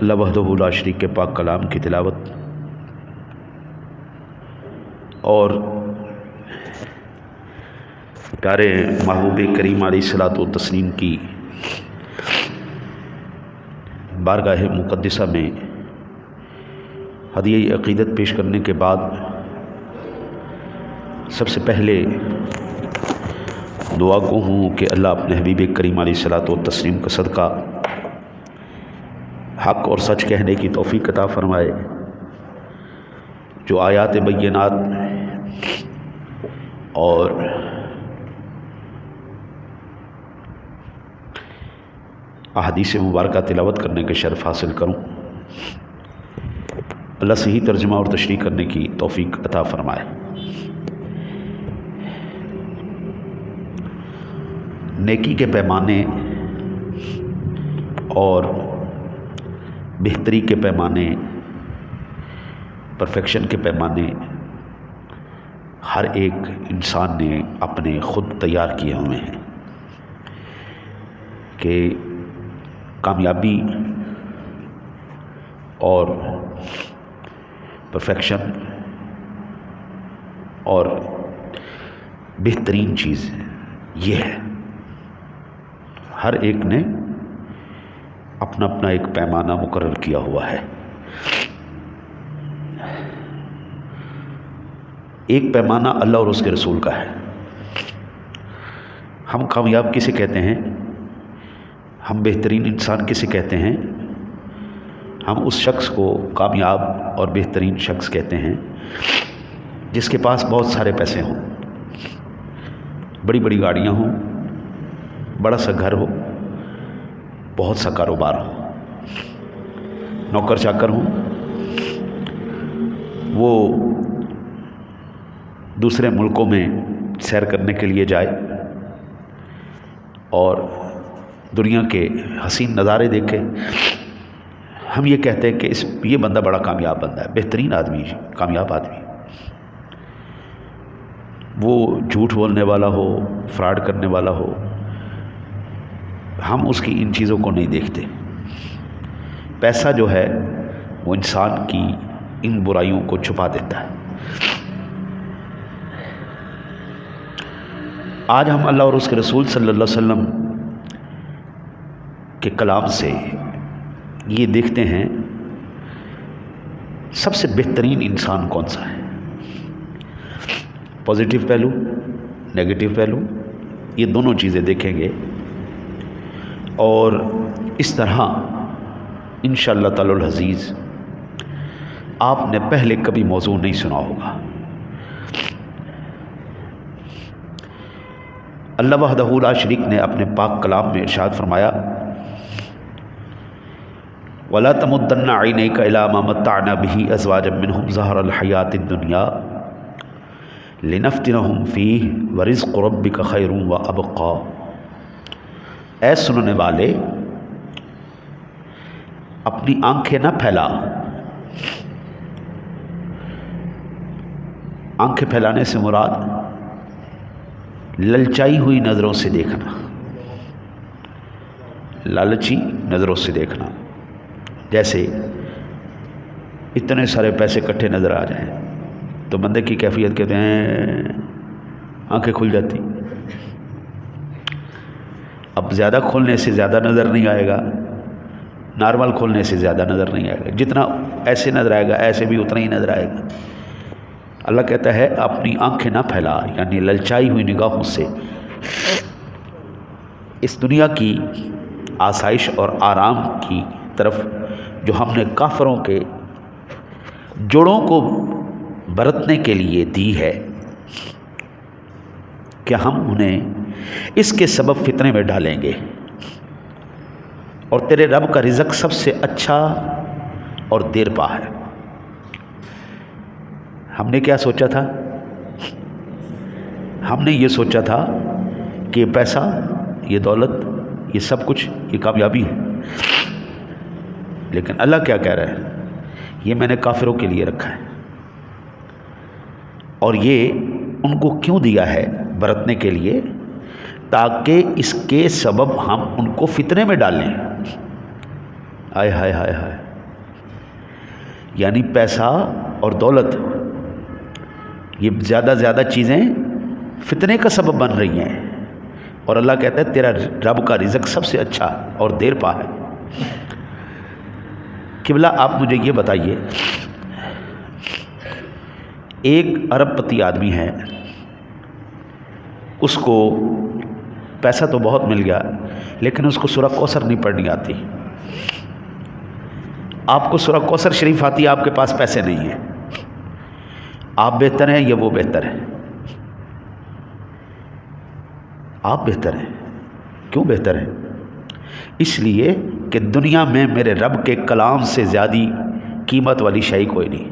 اللہ وحدہ لا شریک کے پاک کلام کی تلاوت اور پیارے محبوب کریم علیہ الصلوۃ والتسلیم کی بارگاہ مقدسہ میں ہدیہ عقیدت پیش کرنے کے بعد سب سے پہلے دعا کو ہوں کہ اللہ اپنے حبیب کریم علیہ الصلوۃ والتسلیم کا صدقہ حق اور سچ کہنے کی توفیق عطا فرمائے، جو آیات بینات اور احادیث مبارکہ تلاوت کرنے کے شرف حاصل کروں، اللہ صحیح ترجمہ اور تشریح کرنے کی توفیق عطا فرمائے۔ نیکی کے پیمانے اور بہتری کے پیمانے، پرفیکشن کے پیمانے ہر ایک انسان نے اپنے خود تیار کیے ہوئے ہیں کہ کامیابی اور پرفیکشن اور بہترین چیز یہ ہے۔ ہر ایک نے اپنا اپنا ایک پیمانہ مقرر کیا ہوا ہے۔ ایک پیمانہ اللہ اور اس کے رسول کا ہے۔ ہم کامیاب کسے کہتے ہیں، ہم بہترین انسان کسے کہتے ہیں؟ ہم اس شخص کو کامیاب اور بہترین شخص کہتے ہیں جس کے پاس بہت سارے پیسے ہوں، بڑی بڑی گاڑیاں ہوں، بڑا سا گھر ہو، بہت سا کاروبار ہو، نوکر چاکر ہوں، وہ دوسرے ملکوں میں سیر کرنے کے لیے جائے اور دنیا کے حسین نظارے دیکھے۔ ہم یہ کہتے ہیں کہ یہ بندہ بڑا کامیاب بندہ ہے، بہترین آدمی، کامیاب آدمی۔ وہ جھوٹ بولنے والا ہو، فراڈ کرنے والا ہو، ہم اس کی ان چیزوں کو نہیں دیکھتے۔ پیسہ جو ہے وہ انسان کی ان برائیوں کو چھپا دیتا ہے۔ آج ہم اللہ اور اس کے رسول صلی اللہ علیہ وسلم کے کلام سے یہ دیکھتے ہیں سب سے بہترین انسان کون سا ہے۔ پازیٹیو پہلو، نیگیٹو پہلو، یہ دونوں چیزیں دیکھیں گے اور اس طرح انشاءاللہ تعالی العزیز آپ نے پہلے کبھی موضوع نہیں سنا ہوگا۔ اللہ وحدہ لا شریک نے اپنے پاک کلام میں ارشاد فرمایا، وَلَا تَمُدَّنَّ عَيْنَيْكَ إِلَىٰ مَا مَتَّعْنَا بِهِ أَزْوَاجًا مِّنْهُمْ زَهْرَ الْحَيَاةِ الدُّنْيَا لِنَفْتِنَهُمْ فِيهِ وَرِزْقُ رَبِّكَ خَيْرٌ وَأَبْقَىٰ۔ اے سننے والے، اپنی آنکھیں نہ پھیلا۔ آنکھیں پھیلانے سے مراد للچائی ہوئی نظروں سے دیکھنا، لالچی نظروں سے دیکھنا۔ جیسے اتنے سارے پیسے اکٹھے نظر آ جائیں تو بندے کی کیفیت کہتے ہیں آنکھیں کھل جاتی۔ اب زیادہ کھولنے سے زیادہ نظر نہیں آئے گا، نارمل کھولنے سے زیادہ نظر نہیں آئے گا، جتنا ایسے نظر آئے گا ایسے بھی اتنا ہی نظر آئے گا۔ اللہ کہتا ہے اپنی آنکھیں نہ پھیلا، یعنی للچائی ہوئی نگاہوں سے اس دنیا کی آسائش اور آرام کی طرف جو ہم نے کافروں کے جوڑوں کو برتنے کے لیے دی ہے، کہ ہم انہیں اس کے سبب فتنے میں ڈالیں گے۔ اور تیرے رب کا رزق سب سے اچھا اور دیر پا ہے۔ ہم نے کیا سوچا تھا؟ ہم نے یہ سوچا تھا کہ یہ پیسہ، یہ دولت، یہ سب کچھ، یہ کامیابی ہے، لیکن اللہ کیا کہہ رہا ہے؟ یہ میں نے کافروں کے لیے رکھا ہے، اور یہ ان کو کیوں دیا ہے؟ برتنے کے لیے، تاکہ اس کے سبب ہم ان کو فتنے میں ڈالیں۔ ہائے ہائے ہائے ہائے، یعنی پیسہ اور دولت یہ زیادہ چیزیں فتنے کا سبب بن رہی ہیں، اور اللہ کہتا ہے تیرا رب کا رزق سب سے اچھا اور دیر پا ہے۔ قبلہ آپ مجھے یہ بتائیے، ایک ارب پتی آدمی ہے، اس کو پیسہ تو بہت مل گیا لیکن اس کو سورہ کوثر نہیں پڑھنی آتی۔ آپ کو سورہ کوثر شریف آتی ہے، آپ کے پاس پیسے نہیں ہیں، آپ بہتر ہیں یا وہ بہتر ہے؟ آپ بہتر ہیں۔ کیوں بہتر ہیں؟ اس لیے کہ دنیا میں میرے رب کے کلام سے زیادہ قیمت والی شے کوئی نہیں۔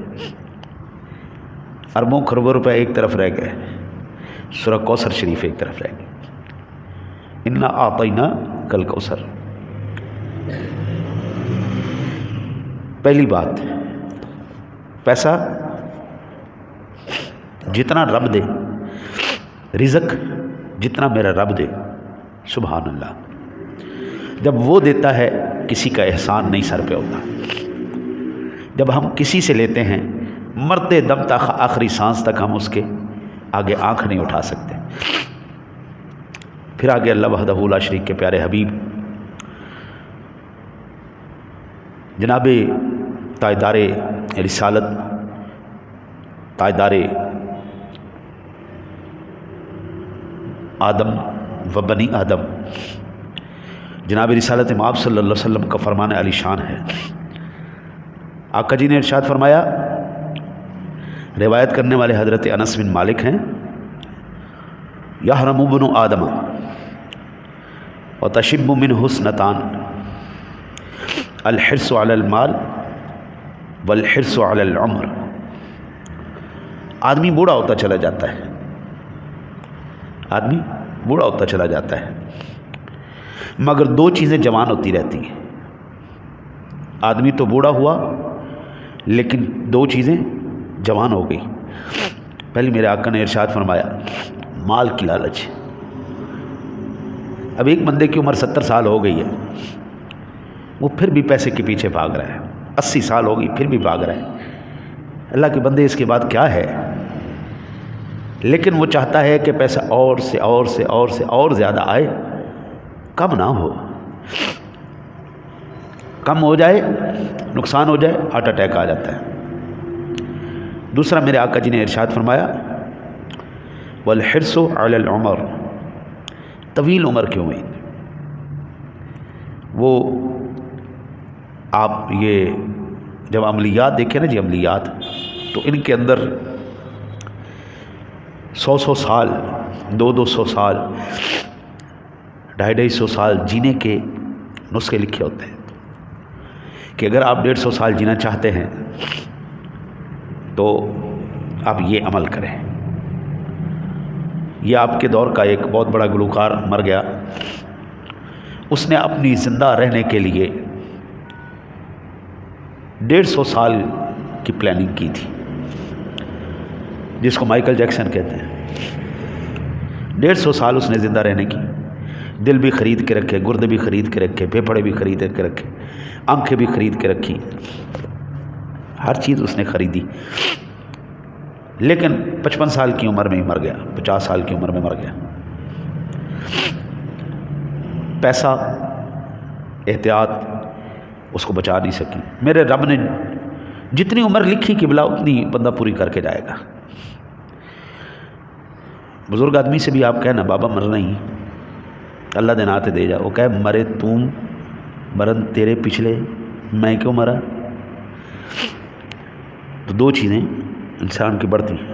اربوں کروڑوں روپے ایک طرف رہ گئے، سورہ کوثر شریف ایک طرف رہ گئی۔ انا اعطینا کل کوثر۔ پہلی بات، پیسہ جتنا رب دے، رزق جتنا میرا رب دے، سبحان اللہ، جب وہ دیتا ہے کسی کا احسان نہیں سر پہ ہوتا۔ جب ہم کسی سے لیتے ہیں، مرتے دم تک آخری سانس تک ہم اس کے آگے آنکھ نہیں اٹھا سکتے۔ پھر آگے اللہ وحدہ لا شریک کے پیارے حبیب جناب تاجدار رسالت، تاجدار آدم و بنی آدم، جناب رسالت مآب صلی اللہ علیہ وسلم کا فرمان علی شان ہے۔ آقا جی نے ارشاد فرمایا، روایت کرنے والے حضرت انس بن مالک ہیں، یحرم ابن آدم وتشب منہ حسنتان، الحرص علی المال والحرص علی العمر۔ آدمی بوڑھا ہوتا چلا جاتا ہے، آدمی بوڑھا ہوتا چلا جاتا ہے، مگر دو چیزیں جوان ہوتی رہتی ہیں۔ آدمی تو بوڑھا ہوا لیکن دو چیزیں جوان ہو گئی۔ پہلے میرے آقا نے ارشاد فرمایا، مال کی لالچ۔ اب ایک بندے کی عمر 70 سال ہو گئی ہے، وہ پھر بھی پیسے کے پیچھے بھاگ رہا ہے، 80 سال ہو گئی پھر بھی بھاگ رہا ہے۔ اللہ کے بندے اس کے بعد کیا ہے؟ لیکن وہ چاہتا ہے کہ پیسہ اور زیادہ آئے، کم نہ ہو، کم ہو جائے نقصان ہو جائے ہارٹ اٹیک آ جاتا ہے۔ دوسرا میرے آقا جی نے ارشاد فرمایا، والحرص علی العمر، طویل عمر کی امید۔ وہ آپ یہ جب عملیات دیکھیں نا جی، عملیات، تو ان کے اندر 100 سال، 200 سال، 250 سال جینے کے نسخے لکھے ہوتے ہیں کہ اگر آپ 150 سال جینا چاہتے ہیں تو آپ یہ عمل کریں۔ یہ آپ کے دور کا ایک بہت بڑا گلوکار مر گیا، اس نے اپنی زندہ رہنے کے لیے 150 سال کی پلاننگ کی تھی، جس کو مائیکل جیکسن کہتے ہیں۔ 150 سال اس نے زندہ رہنے کی، دل بھی خرید کے رکھے، گردے بھی خرید کے رکھے، پھیپھڑے بھی خرید کے رکھے، آنکھیں بھی خرید کے رکھی، ہر چیز اس نے خریدی، لیکن 55 سال کی عمر میں ہی مر گیا، 50 سال کی عمر میں مر گیا۔ پیسہ، احتیاط اس کو بچا نہیں سکی۔ میرے رب نے جتنی عمر لکھی قبلہ اتنی بندہ پوری کر کے جائے گا۔ بزرگ آدمی سے بھی آپ کہنا، بابا مرنا ہی اللہ دے ناتے دے جا، وہ کہے مرے تم مرن تیرے پچھلے، میں کیوں مرا؟ تو دو چیزیں انسان کی بڑھتی ہیں۔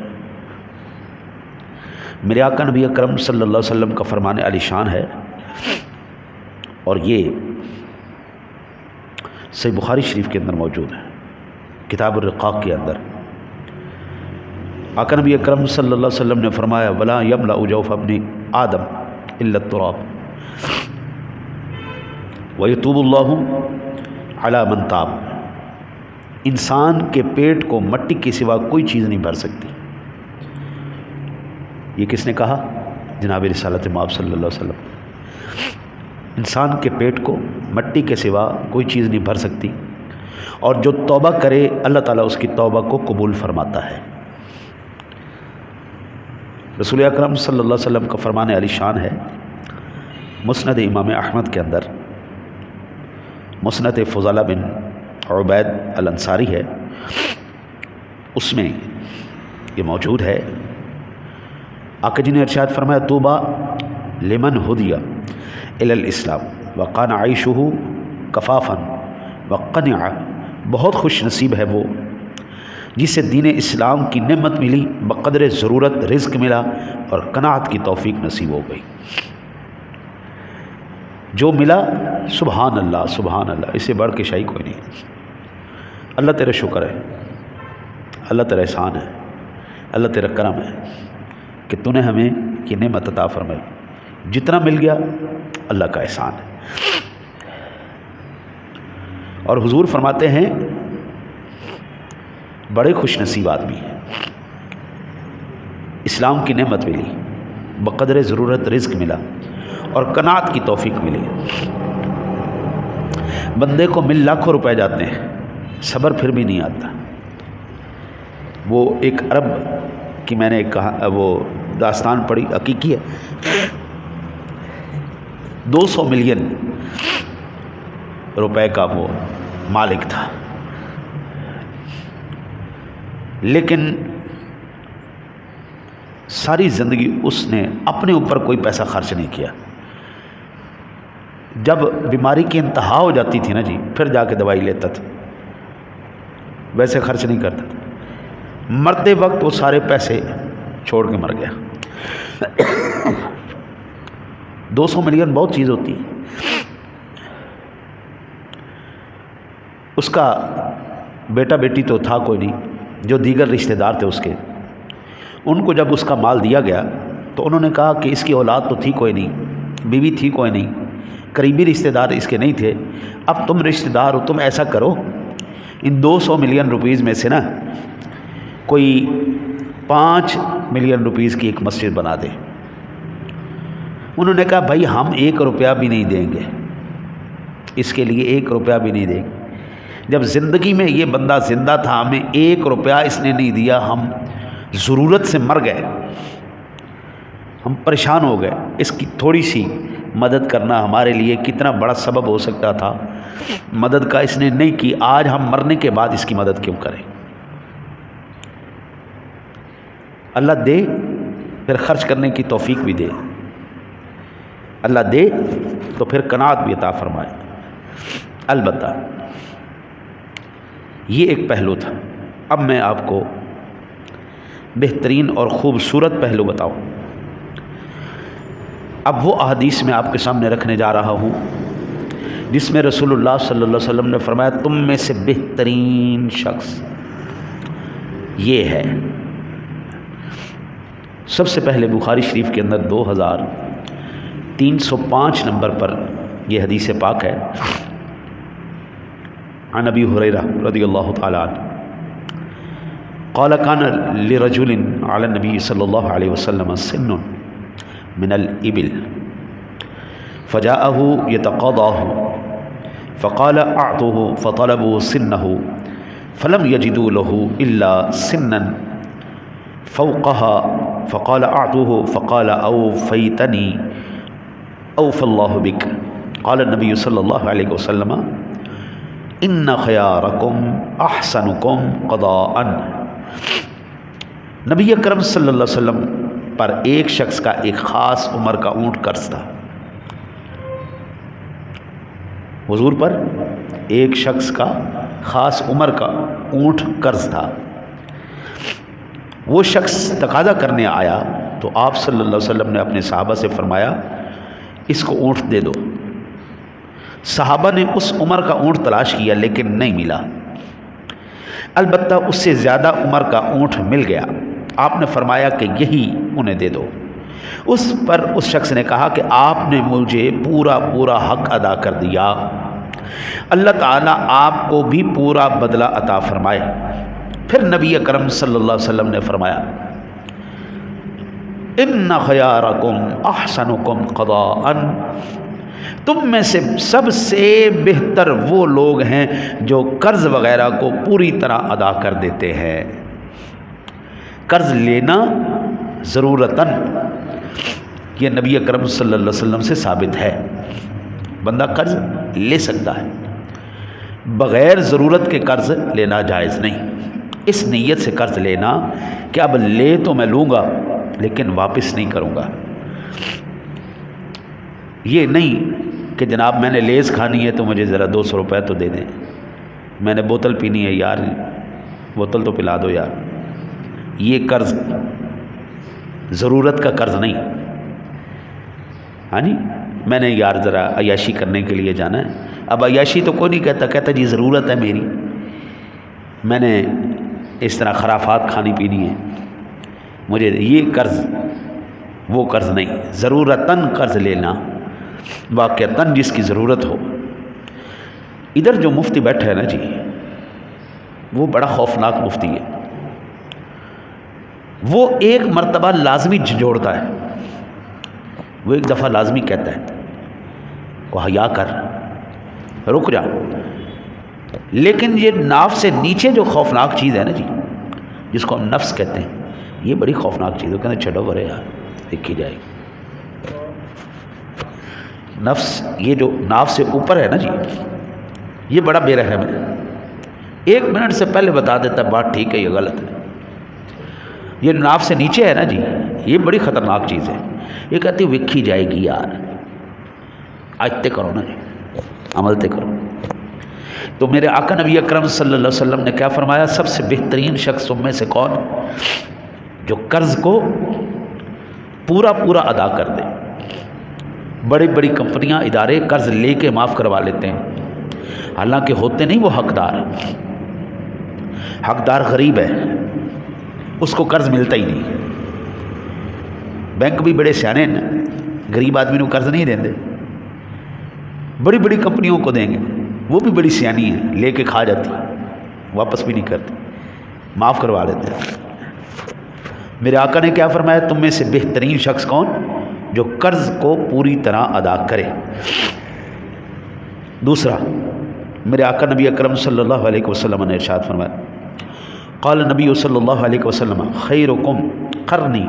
میرے آقا نبی اکرم صلی اللہ علیہ وسلم کا فرمان علی شان ہے، اور یہ صحیح بخاری شریف کے اندر موجود ہے، کتاب الرقاق کے اندر۔ آقا نبی اکرم صلی اللہ علیہ وسلم نے فرمایا، ولا یملأ جوف ابن آدم الا التراب ویتوب اللہ علی من تاب۔ انسان کے پیٹ کو مٹی کے سوا کوئی چیز نہیں بھر سکتی۔ یہ کس نے کہا؟ جناب رسالت مآب صلی اللہ علیہ وسلم۔ انسان کے پیٹ کو مٹی کے سوا کوئی چیز نہیں بھر سکتی، اور جو توبہ کرے اللہ تعالیٰ اس کی توبہ کو قبول فرماتا ہے۔ رسول اکرم صلی اللہ علیہ وسلم کا فرمان علی شان ہے، مسند امام احمد کے اندر، مسند فضالہ بن عبید الانصاری ہے، اس میں یہ موجود ہے۔ آقا جی نے ارشاد فرمایا طوبیٰ لمن ہدی الی الاسلام وکان عیشہ کفافا وقنع، بہت خوش نصیب ہے وہ جسے دین اسلام کی نعمت ملی، بقدر ضرورت رزق ملا اور قناعت کی توفیق نصیب ہو گئی۔ جو ملا سبحان اللہ سبحان اللہ، اسے بڑھ کے شاہی کوئی نہیں۔ اللہ تیرا شکر ہے، اللہ تیرا احسان ہے، اللہ تیرا کرم ہے کہ تو نے ہمیں یہ نعمت عطا فرمائی، جتنا مل گیا اللہ کا احسان ہے۔ اور حضور فرماتے ہیں بڑے خوش نصیب آدمی ہیں، اسلام کی نعمت ملی، بقدر ضرورت رزق ملا اور قناعت کی توفیق ملی۔ بندے کو مل لاکھوں روپے جاتے ہیں، صبر پھر بھی نہیں آتا۔ وہ ایک عرب کی میں نے کہا وہ داستان پڑھی، حقیقی ہے، 200 ملین روپے کا وہ مالک تھا، لیکن ساری زندگی اس نے اپنے اوپر کوئی پیسہ خرچ نہیں کیا۔ جب بیماری کی انتہا ہو جاتی تھی نا جی، پھر جا کے دوائی لیتا تھا، ویسے خرچ نہیں کرتا تھا۔ مرتے وقت وہ سارے پیسے چھوڑ کے مر گیا۔ 200 ملین بہت چیز ہوتی ہے۔ اس کا بیٹا بیٹی تو تھا کوئی نہیں، جو دیگر رشتہ دار تھے اس کے، ان کو جب اس کا مال دیا گیا تو انہوں نے کہا کہ اس کی اولاد تو تھی کوئی نہیں، بیوی تھی کوئی نہیں، قریبی رشتہ دار اس کے نہیں تھے، اب تم رشتہ دار ہو، تم ایسا کرو ان 200 ملین روپیز میں سے نا کوئی 5 ملین روپیز کی ایک مسجد بنا دے۔ انہوں نے کہا بھائی ہم 1 روپیہ بھی نہیں دیں گے، اس کے لیے 1 روپیہ بھی نہیں دیں گے۔ جب زندگی میں یہ بندہ زندہ تھا ہمیں 1 روپیہ اس نے نہیں دیا، ہم ضرورت سے مر گئے، ہم پریشان ہو گئے، اس کی تھوڑی سی مدد کرنا ہمارے لیے کتنا بڑا سبب ہو سکتا تھا، مدد کا اس نے نہیں کی، آج ہم مرنے کے بعد اس کی مدد کیوں کریں؟ اللہ دے پھر خرچ کرنے کی توفیق بھی دے، اللہ دے تو پھر قناعت بھی عطا فرمائے۔ البتہ یہ ایک پہلو تھا، اب میں آپ کو بہترین اور خوبصورت پہلو بتاؤں۔ اب وہ احادیث میں آپ کے سامنے رکھنے جا رہا ہوں جس میں رسول اللہ صلی اللہ علیہ وسلم نے فرمایا تم میں سے بہترین شخص یہ ہے۔ سب سے پہلے بخاری شریف کے اندر 2305 نمبر پر یہ حدیث پاک ہے، عن ابی ہریرہ رضی اللہ تعالی عنہ قال كان لرجل على النبي صلى الله عليه وسلم سن من الإبل فجاءه يتقاضاه فقال أعطوه فطلبوا سنه فلم يجدوا له إلا سنا فوقها فقال أعطوه فقال أوفيتني أوفى الله بك قال النبي صلى الله عليه وسلم إن خياركم أحسنكم قضاءً۔ نبی اکرم صلی اللہ علیہ وسلم پر ایک شخص کا ایک خاص عمر کا اونٹ قرض تھا۔ حضور پر ایک شخص کا خاص عمر کا اونٹ قرض تھا۔ وہ شخص تقاضا کرنے آیا تو آپ صلی اللہ علیہ وسلم نے اپنے صحابہ سے فرمایا اس کو اونٹ دے دو۔ صحابہ نے اس عمر کا اونٹ تلاش کیا لیکن نہیں ملا، البتہ اس سے زیادہ عمر کا اونٹ مل گیا۔ آپ نے فرمایا کہ یہی انہیں دے دو۔ اس پر اس شخص نے کہا کہ آپ نے مجھے پورا حق ادا کر دیا، اللہ تعالیٰ آپ کو بھی پورا بدلہ عطا فرمائے۔ پھر نبی اکرم صلی اللہ علیہ وسلم نے فرمایا ان خیارکم احسنکم قضاءً، تم میں سے سب سے بہتر وہ لوگ ہیں جو قرض وغیرہ کو پوری طرح ادا کر دیتے ہیں۔ قرض لینا ضرورتاً یہ نبی اکرم صلی اللہ علیہ وسلم سے ثابت ہے، بندہ قرض لے سکتا ہے، بغیر ضرورت کے قرض لینا جائز نہیں۔ اس نیت سے قرض لینا کہ اب لے تو میں لوں گا لیکن واپس نہیں کروں گا، یہ نہیں کہ جناب میں نے لیز کھانی ہے تو مجھے ذرا 200 روپے تو دے دیں، میں نے بوتل پینی ہے یار بوتل تو پلا دو یار، یہ قرض ضرورت کا قرض نہیں۔ ہاں جی میں نے یار ذرا عیاشی کرنے کے لیے جانا ہے، اب عیاشی تو کوئی نہیں کہتا جی ضرورت ہے میری، میں نے اس طرح خرافات کھانی پینی ہے مجھے، یہ قرض وہ قرض نہیں۔ ضرورتاً قرض لینا واقعتاً جس کی ضرورت ہو۔ ادھر جو مفتی بیٹھا ہے نا جی وہ بڑا خوفناک مفتی ہے، وہ ایک مرتبہ لازمی جھنجھوڑتا ہے، وہ ایک دفعہ لازمی کہتا ہے وہ حیا کر رک جا، لیکن یہ ناف سے نیچے جو خوفناک چیز ہے نا جی جس کو ہم نفس کہتے ہیں، یہ بڑی خوفناک چیز ہے، کہتے ہیں چھڑو برے یار دیکھی جائے گی۔ نفس یہ جو ناف سے اوپر ہے نا جی یہ بڑا بے رحم ہے، 1 منٹ سے پہلے بتا دیتا ہے بات ٹھیک ہے یہ غلط ہے۔ یہ ناف سے نیچے ہے نا جی یہ بڑی خطرناک چیز ہے، یہ کہتی وکھی جائے گی یار، آج تے کرو نا جی عمل تے کرو۔ تو میرے آقا نبی اکرم صلی اللہ علیہ وسلم نے کیا فرمایا؟ سب سے بہترین شخص تم میں سے کون؟ جو قرض کو پورا ادا کر دے۔ بڑی بڑی کمپنیاں ادارے قرض لے کے معاف کروا لیتے ہیں، حالانکہ ہوتے نہیں وہ حقدار غریب ہے، اس کو قرض ملتا ہی نہیں۔ بینک بھی بڑے سیانے ہیں، غریب آدمی کو قرض نہیں دیں دے، بڑی بڑی کمپنیوں کو دیں گے، وہ بھی بڑی سیانی ہے، لے کے کھا جاتی، واپس بھی نہیں کرتی، معاف کروا دیتے ہیں۔ میرے آقا نے کیا فرمایا؟ تم میں سے بہترین شخص کون؟ جو قرض کو پوری طرح ادا کرے۔ دوسرا میرے آقا نبی اکرم صلی اللہ علیہ وسلم نے ارشاد فرمایا، قال نبی صلی اللہ علیہ وسلم خیرکم قرنی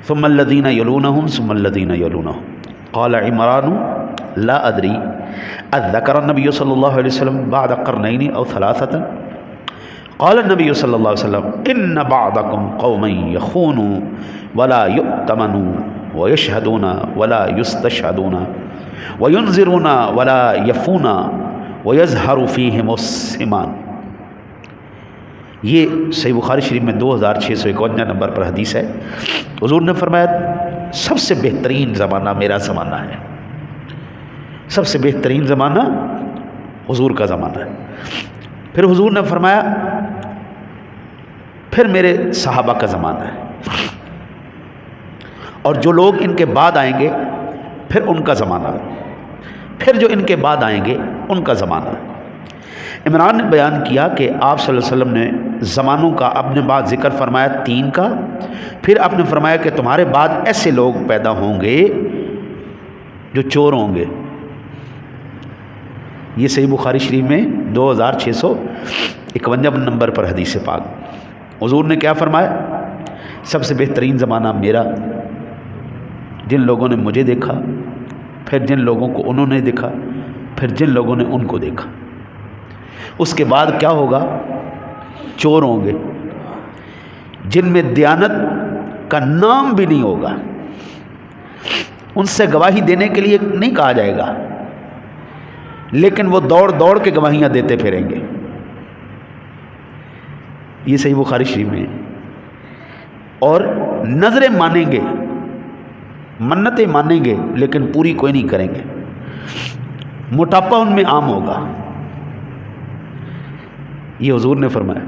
ثم الذین یلونہم ثم الذین یلونہم۔ قال عمران لا ادری اذکر النبی صلی اللہ علیہ وسلم بعد قرنین او ثلاثۃ؟ قال النبی صلی اللہ علیہ وسلم ان بعضکم قوم یخونوا ولا یؤتمنوا ویشہدون ولا یستشہدون وینذرون ولا یفون ویظہر فیہم السمان۔ یہ صحیح بخاری شریف میں 2651 نمبر پر حدیث ہے۔ حضور نے فرمایا سب سے بہترین زمانہ میرا زمانہ ہے، سب سے بہترین زمانہ حضور کا زمانہ ہے۔ پھر حضور نے فرمایا پھر میرے صحابہ کا زمانہ ہے، اور جو لوگ ان کے بعد آئیں گے پھر ان کا زمانہ ہے، پھر جو ان کے بعد آئیں گے ان کا زمانہ ہے۔ عمران نے بیان کیا کہ آپ صلی اللہ علیہ وسلم نے زمانوں کا اپنے بعد ذکر فرمایا 3 کا، پھر آپ نے فرمایا کہ تمہارے بعد ایسے لوگ پیدا ہوں گے جو چور ہوں گے۔ یہ صحیح بخاری شریف میں 2651 نمبر پر حدیث پاک۔ حضور نے کیا فرمایا؟ سب سے بہترین زمانہ میرا، جن لوگوں نے مجھے دیکھا، پھر جن لوگوں کو انہوں نے دیکھا، پھر جن لوگوں نے ان کو دیکھا۔ اس کے بعد کیا ہوگا؟ چور ہوں گے جن میں دیانت کا نام بھی نہیں ہوگا، ان سے گواہی دینے کے لیے نہیں کہا جائے گا، لیکن وہ دوڑ کے گواہیاں دیتے پھریں گے۔ یہ صحیح بخاری شریف میں ہے۔ اور نظریں مانیں گے، منتیں مانیں گے لیکن پوری کوئی نہیں کریں گے، موٹاپا ان میں عام ہوگا۔ یہ حضور نے فرمایا۔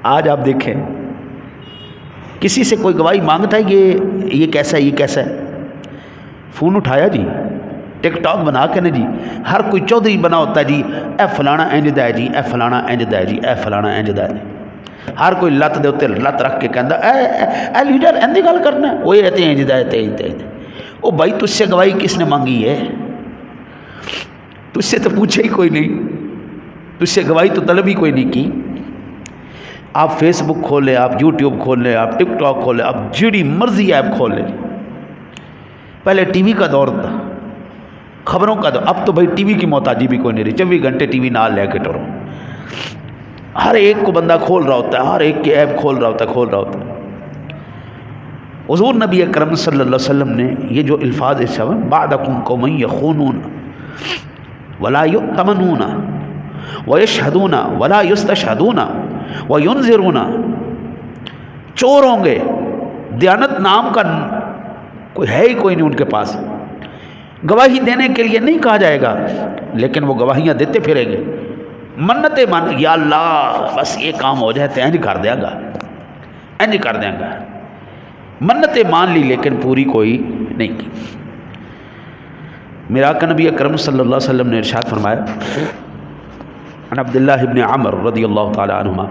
آج آپ دیکھیں کسی سے کوئی گواہی مانگتا ہے یہ کیسا ہے، یہ کیسا ہے، فون اٹھایا جی، ٹک ٹاک بنا کے نا جی ہر کوئی چودھری بنا ہوتا ہے جی، اے فلانا انج دا ہے جی، اے فلانا انج دا ہے جی، اے فلانا انج دا ہے۔ ہر کوئی لت دے اتنے لت رکھ کے کہندا اے لیڈر اندی گل کرنا، وہ رہتے ہیں انج دا ہے تے او بھائی تجھ سے گواہی کس نے مانگی ہے؟ تجھ سے تو پوچھا ہی کوئی نہیں، تجھ سے گواہی تو طلب ہی کوئی نہیں کی۔ آپ فیس بک کھول لیں، آپ یوٹیوب کھول لیں، آپ ٹک ٹاک کھول لیں، آپ جڑی مرضی ایپ کھول لیں۔ پہلے ٹی وی کا دور تھا، خبروں کا دور، اب تو بھائی ٹی وی کی محتاجی بھی کوئی نہیں رہی، 24 گھنٹے ٹی وی نال لے کے ٹرو، ہر ایک کو بندہ کھول رہا ہوتا ہے، ہر ایک کی ایپ کھول رہا ہوتا ہے۔ حضور نبی اکرم صلی اللہ علیہ وسلم نے یہ جو الفاظ ارشاد بعدکم قوم یخونون ولا یؤتمنون ویشہدون ولا یستشہدون وینذرون، چور ہوں گے، دیانت نام کا کوئی ہے ہی کوئی نہیں ان کے پاس، گواہی دینے کے لیے نہیں کہا جائے گا، لیکن وہ گواہیاں دیتے پھریں گے، منتیں مان، یا اللہ بس یہ کام ہو جائے تو اینج کر دیا گا، اینج کر دیا گا، منتیں مان لی لیکن پوری کوئی نہیں کی۔ میرا آقا نبی اکرم صلی اللہ علیہ وسلم نے ارشاد فرمایا عن عبداللہ ابن عمر رضی اللہ تعالی عنہما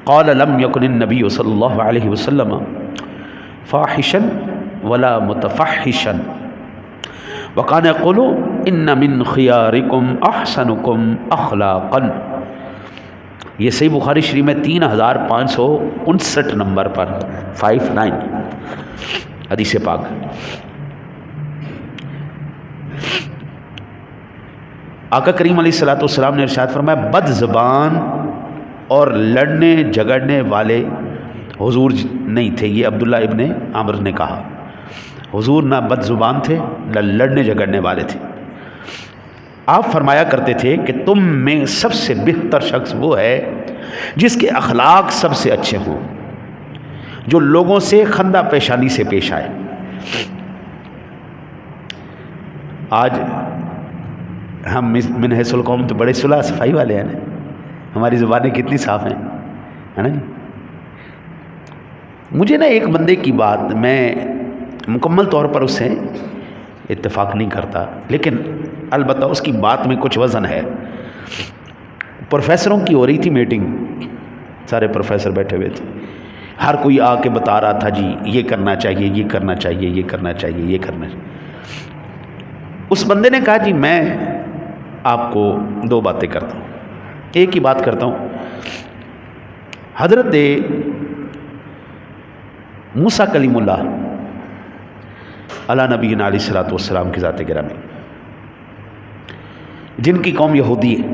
قال لم يكن النبي صلی اللہ علیہ وسلم فاحشا ولا متفحشا وكان يقول ان من خياركم احسنكم اخلاقا۔ یہ صحیح بخاری شریف میں 3559 نمبر پر 59 حدیث پاک۔ آقا کریم علیہ الصلوۃ والسلام نے ارشاد فرمایا بد زبان اور لڑنے جھگڑنے والے حضور نہیں تھے۔ یہ عبداللہ ابن عمر نے کہا، حضور نہ بد زبان تھے نہ لڑنے جھگڑنے والے تھے۔ آپ فرمایا کرتے تھے کہ تم میں سب سے بہتر شخص وہ ہے جس کے اخلاق سب سے اچھے ہوں، جو لوگوں سے خندہ پیشانی سے پیش آئے۔ آج ہم من حیث القوم تو بڑے صلح صفائی والے ہیں نا، ہماری زبانیں کتنی صاف ہیں، ہے نا جی۔ مجھے نا ایک بندے کی بات، میں مکمل طور پر اس سے اتفاق نہیں کرتا، لیکن البتہ اس کی بات میں کچھ وزن ہے۔ پروفیسروں کی ہو رہی تھی میٹنگ، سارے پروفیسر بیٹھے ہوئے تھے، ہر کوئی آ کے بتا رہا تھا جی یہ کرنا چاہیے، یہ کرنا چاہیے، یہ کرنا چاہیے، یہ کرنا چاہیے۔ اس بندے نے کہا جی میں آپ کو دو باتیں کرتا ہوں، ایک ہی بات کرتا ہوں۔ حضرت موسیٰ کلیم اللہ علی نبینا علیہ الصلوۃ والسلام کی ذات گرامی، جن کی قوم یہودی ہے،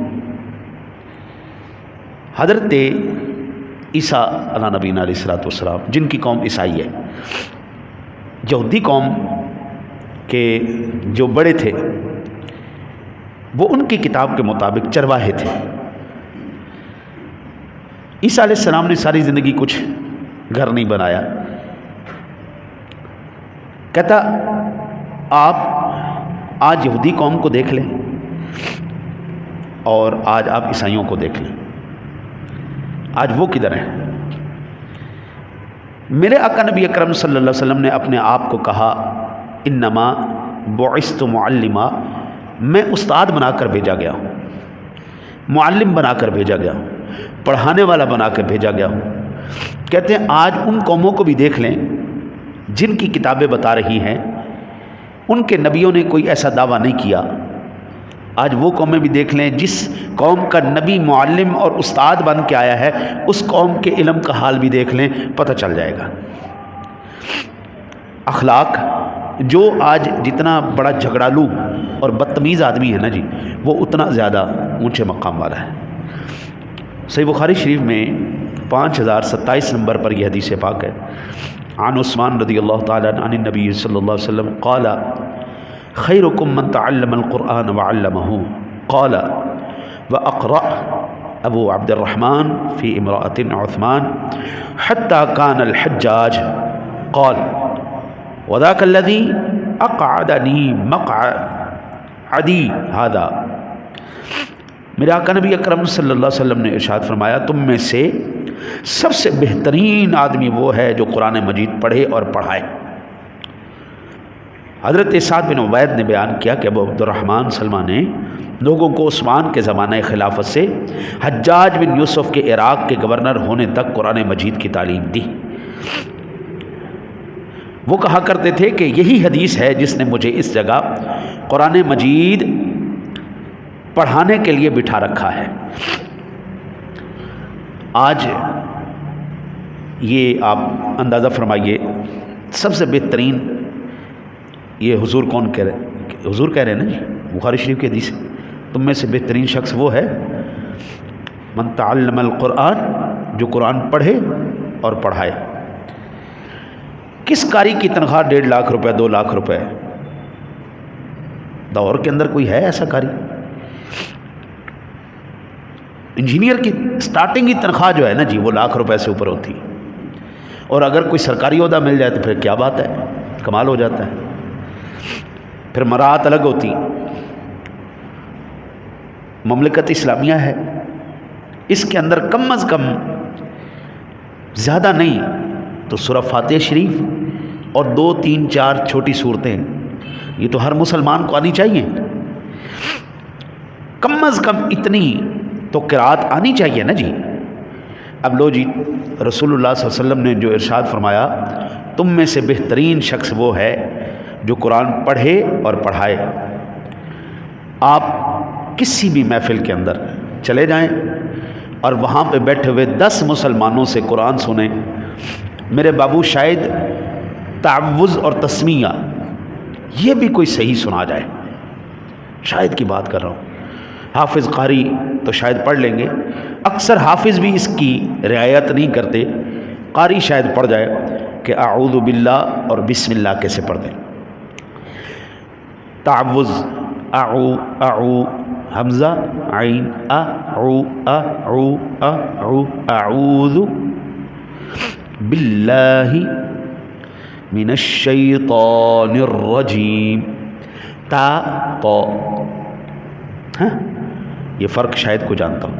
حضرت عیسیٰ علی نبینا علیہ الصلوۃ والسلام جن کی قوم عیسائی ہے، یہودی قوم کے جو بڑے تھے وہ ان کی کتاب کے مطابق چرواہے تھے۔ عیسیٰ علیہ السلام نے ساری زندگی کچھ گھر نہیں بنایا، کہتا آپ آج یہودی قوم کو دیکھ لیں اور آج آپ عیسائیوں کو دیکھ لیں، آج وہ کدھر ہیں؟ میرے آقا نبی اکرم صلی اللہ علیہ وسلم نے اپنے آپ کو کہا انما بعثت معلما، میں استاد بنا کر بھیجا گیا ہوں، معلم بنا کر بھیجا گیا ہوں، پڑھانے والا بنا کر بھیجا گیا ہوں۔ کہتے ہیں آج ان قوموں کو بھی دیکھ لیں جن کی کتابیں بتا رہی ہیں ان کے نبیوں نے کوئی ایسا دعویٰ نہیں کیا، آج وہ قومیں بھی دیکھ لیں جس قوم کا نبی معلم اور استاد بن کے آیا ہے، اس قوم کے علم کا حال بھی دیکھ لیں، پتہ چل جائے گا۔ اخلاق، جو آج جتنا بڑا جھگڑالو اور بدتمیز آدمی ہے نا جی، وہ اتنا زیادہ اونچے مقام والا ہے۔ صحیح بخاری شریف میں 5027 نمبر پر یہ حدیث پاک ہے، عن عثمان رضی اللہ تعالیٰ عن النبی صلی اللہ علیہ وسلم قال خیرکم من تعلم القرآن وعلمہ قال واقرأ ابو عبد الرحمن فی امرأة عثمان حتى كان الحجاج قال وذاك الذي اقعدنی مقعدی هذا۔ میرے آقا نبی اکرم صلی اللہ علیہ وسلم نے ارشاد فرمایا تم میں سے سب سے بہترین آدمی وہ ہے جو قرآن مجید پڑھے اور پڑھائے۔ حضرت سعد بن عبید نے بیان کیا کہ ابو عبد الرحمن سلمہ نے لوگوں کو عثمان کے زمانہ خلافت سے حجاج بن یوسف کے عراق کے گورنر ہونے تک قرآن مجید کی تعلیم دی۔ وہ کہا کرتے تھے کہ یہی حدیث ہے جس نے مجھے اس جگہ قرآن مجید پڑھانے کے لیے بٹھا رکھا ہے۔ آج یہ آپ اندازہ فرمائیے، سب سے بہترین یہ حضور کون کہہ رہے؟ حضور کہہ رہے ہیں نا جی، بخاری شریف کی حدیث، تم میں سے بہترین شخص وہ ہے من تعلم القرآن، جو قرآن پڑھے اور پڑھائے۔ کس قاری کی تنخواہ 1.5 لاکھ روپے 2 لاکھ روپے؟ دور کے اندر کوئی ہے ایسا قاری؟ انجینئر کی سٹارٹنگ کی تنخواہ جو ہے نا جی وہ 1 لاکھ روپے سے اوپر ہوتی، اور اگر کوئی سرکاری عہدہ مل جائے تو پھر کیا بات ہے، کمال ہو جاتا ہے۔ پھر مراحت الگ ہوتی۔ مملکت اسلامیہ ہے، اس کے اندر کم از کم زیادہ نہیں تو سورہ فاتحہ شریف اور 2 3 4 چھوٹی صورتیں، یہ تو ہر مسلمان کو آنی چاہیے، کم از کم اتنی تو قرات آنی چاہیے نا جی۔ اب لو جی، رسول اللہ صلی اللہ علیہ وسلم نے جو ارشاد فرمایا تم میں سے بہترین شخص وہ ہے جو قرآن پڑھے اور پڑھائے۔ آپ کسی بھی محفل کے اندر چلے جائیں اور وہاں پہ بیٹھے ہوئے 10 مسلمانوں سے قرآن سنیں، میرے بابو شاید تعوذ اور تسمیہ یہ بھی کوئی صحیح سنا جائے، شاید کی بات کر رہا ہوں۔ حافظ قاری تو شاید پڑھ لیں گے، اکثر حافظ بھی اس کی رعایت نہیں کرتے، قاری شاید پڑھ جائے کہ اعوذ باللہ اور بسم اللہ کیسے پڑھ دیں۔ تعوذ اعو اعو حمزہ عین اعو اعو اعو اعوذ باللہ من الشیطان الرجیم، تا تو ہاں یہ فرق شاید کو جانتا ہوں،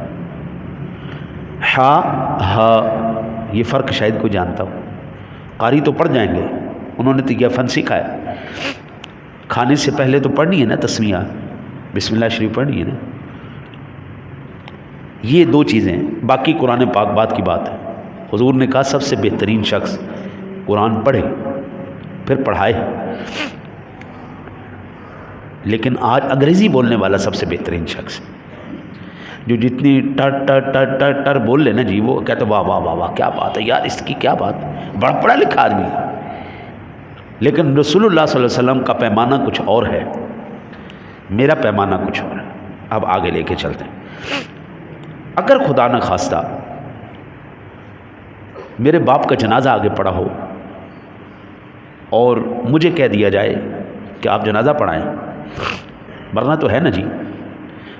ہا ہا یہ فرق شاید کو جانتا ہوں۔ قاری تو پڑھ جائیں گے، انہوں نے تو یہ فن سیکھا ہے، کھانے سے پہلے تو پڑھنی ہے نا تسمیہ، بسم اللہ شریف پڑھنی ہے نا۔ یہ 2 چیزیں ہیں، باقی قرآن پاک بات کی بات ہے۔ حضور نے کہا سب سے بہترین شخص قرآن پڑھے پھر پڑھائے، لیکن آج انگریزی بولنے والا سب سے بہترین شخص جو جتنی ٹر ٹر ٹر ٹر ٹر بول لے نا جی، وہ کہتے واہ واہ واہ واہ کیا بات ہے یار، اس کی کیا بات، بڑا پڑھا لکھا آدمی ہے۔ لیکن رسول اللہ صلی اللہ علیہ وسلم کا پیمانہ کچھ اور ہے، میرا پیمانہ کچھ اور ہے۔ اب آگے لے کے چلتے ہیں۔ اگر خدا نہ خواستہ میرے باپ کا جنازہ آگے پڑا ہو اور مجھے کہہ دیا جائے کہ آپ جنازہ پڑھائیں، ورنہ تو ہے نا جی،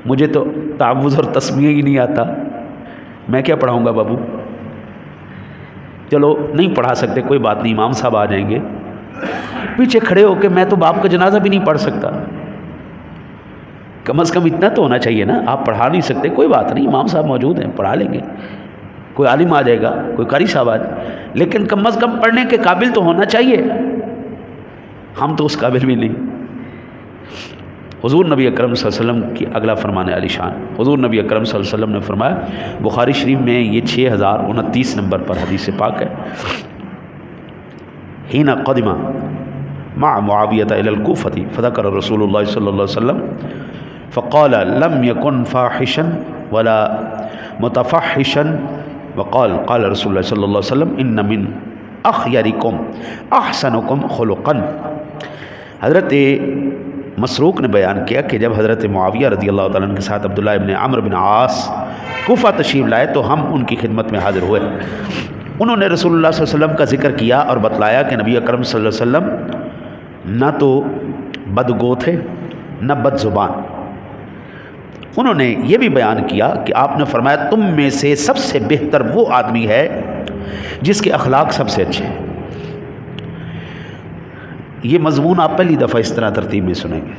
مجھے تو تعوذ اور تسمیہ ہی نہیں آتا، میں کیا پڑھاؤں گا بابو؟ چلو نہیں پڑھا سکتے کوئی بات نہیں، امام صاحب آ جائیں گے پیچھے کھڑے ہو کے، میں تو باپ کا جنازہ بھی نہیں پڑھ سکتا، کم از کم اتنا تو ہونا چاہیے نا۔ آپ پڑھا نہیں سکتے کوئی بات نہیں، امام صاحب موجود ہیں پڑھا لیں گے، کوئی عالم آ جائے گا، کوئی قاری صاحب آ جائے، لیکن کم از کم پڑھنے کے قابل تو ہونا چاہیے، ہم تو اس قابل بھی نہیں۔ حضور نبی اکرم صلی اللہ علیہ وسلم کی اگلا فرمان علی شان، حضور نبی اکرم صلی اللہ علیہ وسلم نے فرمایا، بخاری شریف میں یہ 6029 نمبر پر حدیث پاک ہے، حین قدم مع معاویۃ الی الکوفۃ فذکر رسول اللہ صلی اللہ علیہ وسلم فقال لم یکن فاحشا ولا متفحشا وقال قال رسول اللہ صلی اللہ علیہ وسلم ان من اخیرکم احسنکم خلقا۔ حضرت مسروق نے بیان کیا کہ جب حضرت معاویہ رضی اللہ تعالیٰ عنہ کے ساتھ عبداللہ ابن عمرو بن عاص کوفہ تشریف لائے تو ہم ان کی خدمت میں حاضر ہوئے، انہوں نے رسول اللہ صلی اللہ علیہ وسلم کا ذکر کیا اور بتلایا کہ نبی اکرم صلی اللہ علیہ وسلم نہ تو بدگو تھے نہ بد زبان۔ انہوں نے یہ بھی بیان کیا کہ آپ نے فرمایا تم میں سے سب سے بہتر وہ آدمی ہے جس کے اخلاق سب سے اچھے ہیں۔ یہ مضمون آپ پہلی دفعہ اس طرح ترتیب میں سنیں گے،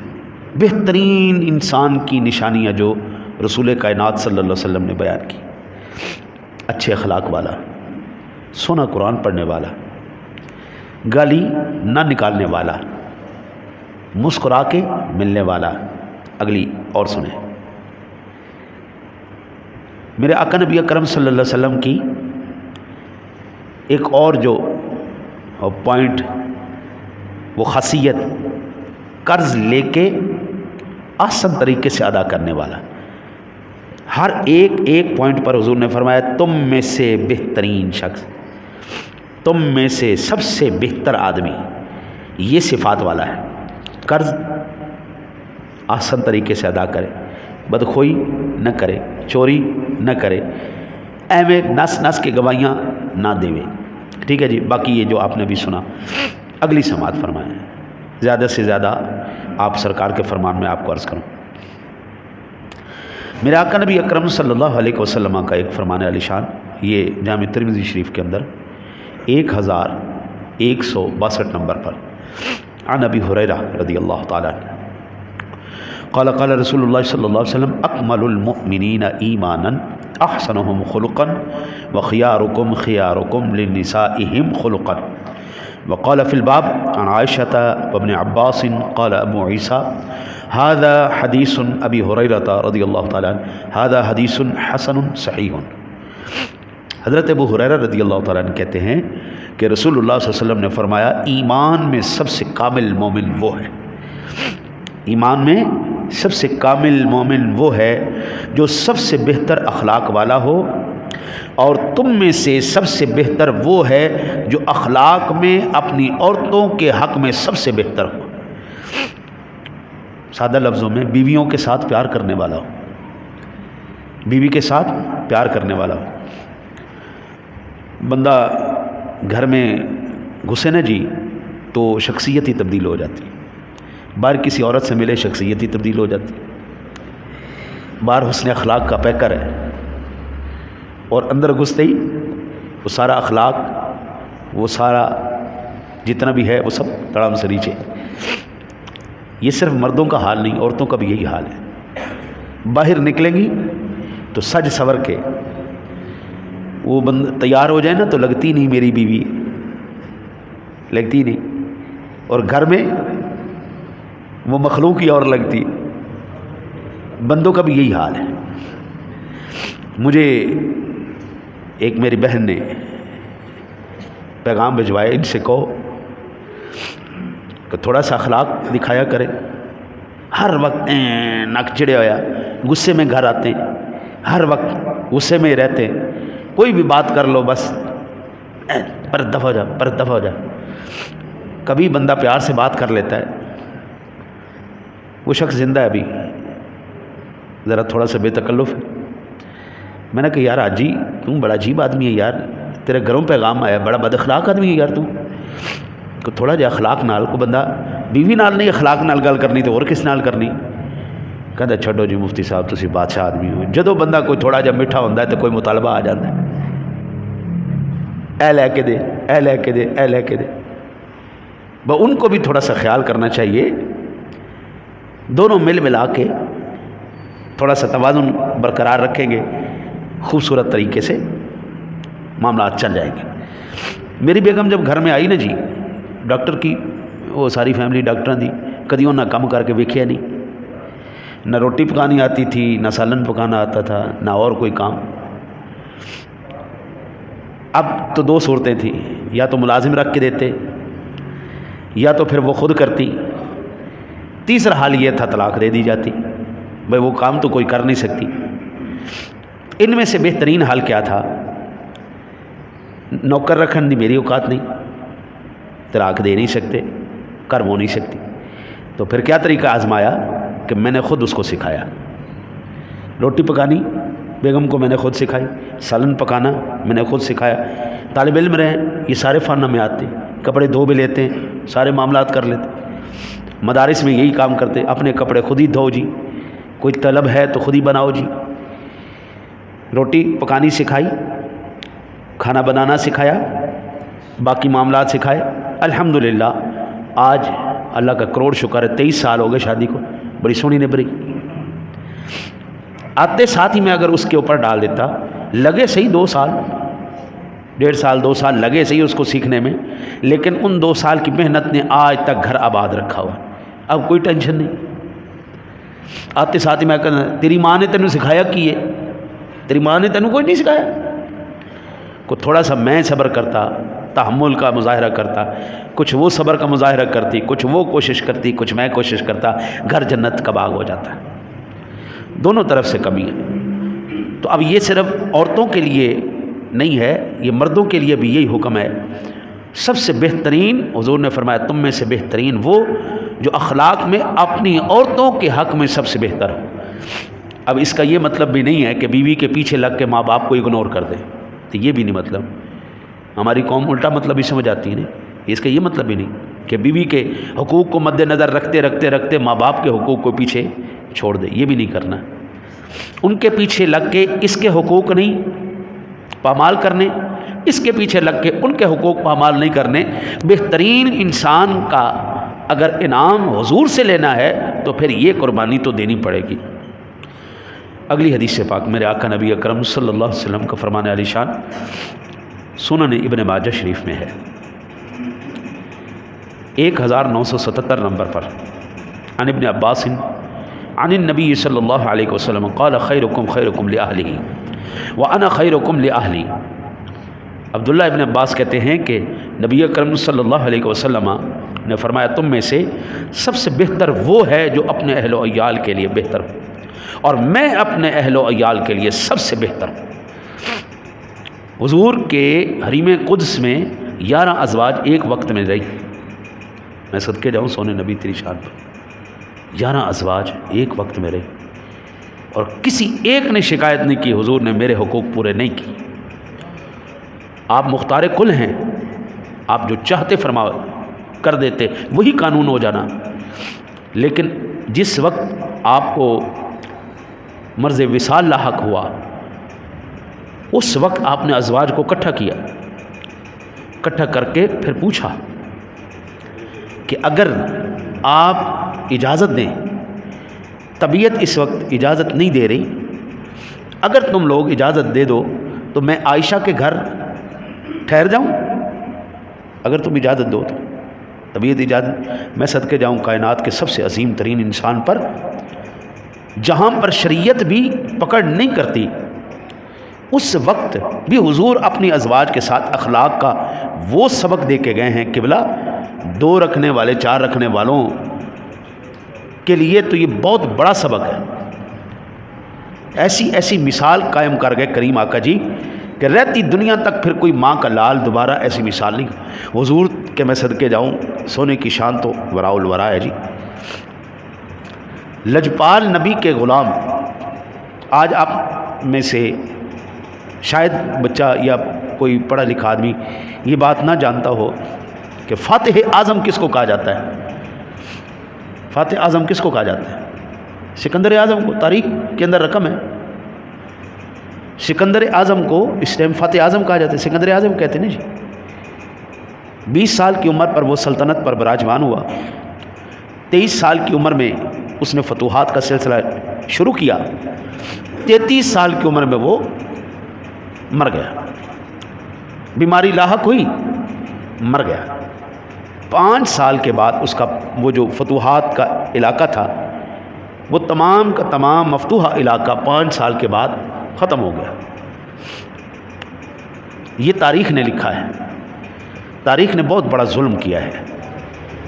بہترین انسان کی نشانیاں جو رسول کائنات صلی اللہ علیہ وسلم نے بیان کی، اچھے اخلاق والا، سونا قرآن پڑھنے والا، گالی نہ نکالنے والا، مسکرا کے ملنے والا۔ اگلی اور سنیں، میرے آقا نبی اکرم صلی اللہ علیہ وسلم کی ایک اور جو پوائنٹ وہ خاصیت قرض لے کے آسان طریقے سے ادا کرنے والا. ہر ایک پوائنٹ پر حضور نے فرمایا تم میں سے بہترین شخص، تم میں سے سب سے بہتر آدمی یہ صفات والا ہے. قرض آسان طریقے سے ادا کرے، بدخوئی نہ کرے، چوری نہ کرے، ایویں نس نس کے گواہیاں نہ دیوے. ٹھیک ہے جی. باقی یہ جو آپ نے بھی سنا، اگلی سماعت فرمائیں. زیادہ سے زیادہ آپ سرکار کے فرمان میں آپ کو عرض کروں. میرے آقا نبی اکرم صلی اللہ علیہ وسلم کا ایک فرمان علی شان، یہ جامع ترمذی شریف کے اندر 1162 نمبر پر، عن ابی ہریرہ رضی اللہ تعالیٰ عنہ قال قال رسول اللہ صلی اللہ علیہ وسلم اکمل المؤمنین ایمانا احسنهم خلقا وخياركم خياركم لنسائهم خلقا. وقال في الباب عن عائشة وابن عباس قال ابو عيسى هذا حديث ابي هريرة رضي الله تعالى عنه هذا حديث حسن صحيح. حضرت ابو ہریرہ رضی اللہ تعالیٰ عنہ کہتے ہیں کہ رسول اللہ صلی اللہ علیہ وسلم نے فرمایا ایمان میں سب سے کامل مومن وہ ہے، ایمان میں سب سے کامل مومن وہ ہے جو سب سے بہتر اخلاق والا ہو، اور تم میں سے سب سے بہتر وہ ہے جو اخلاق میں اپنی عورتوں کے حق میں سب سے بہتر ہو. سادہ لفظوں میں بیویوں کے ساتھ پیار کرنے والا ہو، بیوی کے ساتھ پیار کرنے والا ہو. بندہ گھر میں گھسے نا جی تو شخصیت ہی تبدیل ہو جاتی، باہر کسی عورت سے ملے شخصیت ہی تبدیل ہو جاتی. باہر حسن اخلاق کا پیکر ہے اور اندر گھستے ہی وہ سارا اخلاق، وہ سارا جتنا بھی ہے وہ سب تڑام سے نیچے. یہ صرف مردوں کا حال نہیں، عورتوں کا بھی یہی حال ہے. باہر نکلیں گی تو سج سور کے وہ بندہ تیار ہو جائے نا تو لگتی نہیں میری بیوی، لگتی نہیں، اور گھر میں وہ مخلوق ہی اور لگتی. بندوں کا بھی یہی حال ہے. مجھے ایک میری بہن نے پیغام بھجوایا، ان سے کہو کہ تھوڑا سا اخلاق دکھایا کرے. ہر وقت نک چڑے ہویا، غصے میں گھر آتے ہیں، ہر وقت غصے میں رہتے ہیں. کوئی بھی بات کر لو بس پر دفع ہو جا، پر دفع ہو جا. کبھی بندہ پیار سے بات کر لیتا ہے. وہ شخص زندہ ہے ابھی، ذرا تھوڑا سا بے تکلف ہے. میں نے کہا یار حاجی تم بڑا عجیب آدمی ہے یار، تیرے گھروں پیغام آیا، بڑا بد اخلاق آدمی ہے یار تم. کہ تھوڑا جہا اخلاق نال کو بندہ بیوی نال نہیں اخلاق نال گل کرنی تو اور کس نال کرنی. کہتا چھڈو جی مفتی صاحب تسی بادشاہ آدمی ہو. جدو بندہ کوئی تھوڑا جہا میٹھا ہوتا ہے تو کوئی مطالبہ آ جاتا ہے، اے لے کے دے، اے لے کے دے، اے لے کے دے. ان کو بھی تھوڑا سا خیال کرنا چاہیے. دونوں مل ملا کے تھوڑا سا توازن برقرار رکھیں گے، خوبصورت طریقے سے معاملات چل جائیں گے. میری بیگم جب گھر میں آئی نا جی، ڈاکٹر کی وہ ساری فیملی ڈاکٹر دی، کدی انہوں نے کم کر کے ویکھیا نہیں. نہ روٹی پکانی آتی تھی، نہ سالن پکانا آتا تھا، نہ اور کوئی کام. اب تو دو صورتیں تھیں، یا تو ملازم رکھ کے دیتے یا تو پھر وہ خود کرتی. تیسرا حال یہ تھا طلاق دے دی جاتی. بھائی وہ کام تو کوئی کر نہیں سکتی. ان میں سے بہترین حال کیا تھا؟ نوکر رکھن دی میری اوقات نہیں، طلاق دے نہیں سکتے، کر وہ نہیں سکتی. تو پھر کیا طریقہ آزمایا کہ میں نے خود اس کو سکھایا. روٹی پکانی بیگم کو میں نے خود سکھائی، سالن پکانا میں نے خود سکھایا. طالب علم رہے یہ سارے فن میں آتے، کپڑے دھو بھی لیتے ہیں، سارے معاملات کر لیتے. مدارس میں یہی کام کرتے، اپنے کپڑے خود ہی دھو جی، کوئی طلب ہے تو خود ہی بناؤ جی. روٹی پکانی سکھائی، کھانا بنانا سکھایا، باقی معاملات سکھائے. الحمدللہ آج اللہ کا کروڑ شکر ہے 23 سال ہو گئے شادی کو، بڑی سونی نبری. آتے ساتھ ہی میں اگر اس کے اوپر ڈال دیتا، لگے صحیح 2 سال 1.5 سال 2 سال لگے صحیح اس کو سیکھنے میں، لیکن ان 2 سال کی محنت نے آج تک گھر آباد رکھا ہوا. اب کوئی ٹینشن نہیں. آتے ساتھ ہی میں کہنا تیری ماں نے تینوں سکھایا کی ہے؟ تیری ماں نے تینوں کوئی نہیں سکھایا. کو تھوڑا سا میں صبر کرتا تحمل کا مظاہرہ کرتا، کچھ وہ صبر کا مظاہرہ کرتی، کچھ وہ کوشش کرتی، کچھ میں کوشش کرتا، گھر جنت کا باغ ہو جاتا ہے۔ دونوں طرف سے کمی ہے۔ تو اب یہ صرف عورتوں کے لیے نہیں ہے، یہ مردوں کے لیے بھی یہی حکم ہے۔ سب سے بہترین، حضور نے فرمایا تم میں سے بہترین وہ جو اخلاق میں اپنی عورتوں کے حق میں سب سے بہتر ہو۔ اب اس کا یہ مطلب بھی نہیں ہے کہ بیوی کے پیچھے لگ کے ماں باپ کو اگنور کر دے، تو یہ بھی نہیں مطلب۔ ہماری قوم الٹا مطلب ہی سمجھ آتی ہے نا، اس کا یہ مطلب بھی نہیں کہ بیوی کے حقوق کو مد نظر رکھتے رکھتے رکھتے ماں باپ کے حقوق کو پیچھے چھوڑ دے، یہ بھی نہیں کرنا۔ ان کے پیچھے لگ کے اس کے حقوق نہیں پامال کرنے، اس کے پیچھے لگ کے ان کے حقوق پامال نہیں کرنے۔ بہترین انسان کا اگر انعام حضور سے لینا ہے تو پھر یہ قربانی تو دینی پڑے گی۔ اگلی حدیث پاک میرے آقا نبی اکرم صلی اللہ علیہ وسلم کا فرمان علی شان سنن ابن ماجہ شریف میں ہے 1977 نمبر پر، عن ابن عباس عن النبی صلی اللہ علیہ وسلم قال خیرکم خیرکم لأہلہ وانا خیرکم لأہلی۔ عبداللہ ابن عباس کہتے ہیں کہ نبی اکرم صلی اللہ علیہ وسلم نے فرمایا تم میں سے سب سے بہتر وہ ہے جو اپنے اہل و عیال کے لیے بہتر ہو، اور میں اپنے اہل و عیال کے لیے سب سے بہتر ہوں۔ حضور کے حریم قدس میں 11 ازواج ایک وقت میں رہی، میں صدقے جاؤں سونے نبی تیری شان پر، 11 ازواج ایک وقت میں رہی، اور کسی ایک نے شکایت نہیں کی حضور نے میرے حقوق پورے نہیں کی۔ آپ مختار کل ہیں، آپ جو چاہتے فرما کر دیتے، وہی قانون ہو جانا۔ لیکن جس وقت آپ کو مرض وصال لاحق ہوا، اس وقت آپ نے ازواج کو اکٹھا کیا، اکٹھا کر کے پھر پوچھا کہ اگر آپ اجازت دیں، طبیعت اس وقت اجازت نہیں دے رہی، اگر تم لوگ اجازت دے دو تو میں عائشہ کے گھر ٹھہر جاؤں، اگر تم اجازت دو تو طبیعت اجازت، میں صدقے جاؤں کائنات کے سب سے عظیم ترین انسان پر، جہاں پر شریعت بھی پکڑ نہیں کرتی، اس وقت بھی حضور اپنی ازواج کے ساتھ اخلاق کا وہ سبق دے کے گئے ہیں۔ قبلہ 2 رکھنے والے 4 رکھنے والوں کے لیے تو یہ بہت بڑا سبق ہے۔ ایسی مثال قائم کر گئے کریم آقا جی کہ رہتی دنیا تک پھر کوئی ماں کا لال دوبارہ ایسی مثال نہیں۔ حضور کے میں صدقے جاؤں سونے کی شان تو وراء الورا ہے جی۔ لجپال نبی کے غلام، آج آپ میں سے شاید بچہ یا کوئی پڑھا لکھا آدمی یہ بات نہ جانتا ہو کہ فاتح اعظم کس کو کہا جاتا ہے۔ فاتح اعظم کس کو کہا جاتا ہے؟ سکندر اعظم کو، تاریخ کے اندر رقم ہے۔ سکندر اعظم کو اس ٹائم فاتح اعظم کہا جاتا ہے، سکندر اعظم کہتے ہیں جی۔ 20 سال کی عمر پر وہ سلطنت پر براجمان ہوا، 23 سال کی عمر میں اس نے فتوحات کا سلسلہ شروع کیا، 33 سال کی عمر میں وہ مر گیا، بیماری لاحق ہوئی، مر گیا۔ 5 سال کے بعد اس کا وہ جو فتوحات کا علاقہ تھا وہ تمام کا تمام مفتوحہ علاقہ 5 سال کے بعد ختم ہو گیا۔ یہ تاریخ نے لکھا ہے، تاریخ نے بہت بڑا ظلم کیا ہے،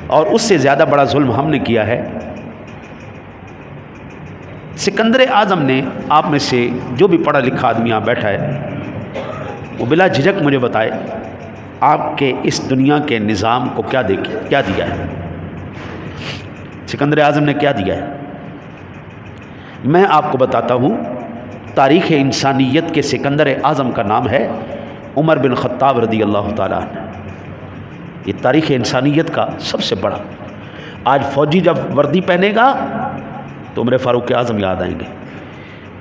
اور اس سے زیادہ بڑا ظلم ہم نے کیا ہے۔ سکندر اعظم نے، آپ میں سے جو بھی پڑھا لکھا آدمی یہاں بیٹھا ہے وہ بلا جھجک مجھے بتائے آپ کے اس دنیا کے نظام کو کیا دیا ہے۔ سکندر اعظم نے کیا دیا ہے؟ میں آپ کو بتاتا ہوں۔ تاریخ انسانیت کے سکندر اعظم کا نام ہے عمر بن خطاب رضی اللہ تعالیٰ عنہ۔ یہ تاریخ انسانیت کا سب سے بڑا۔ آج فوجی جب وردی پہنے گا تو عمر فاروق اعظم یاد آئیں گے،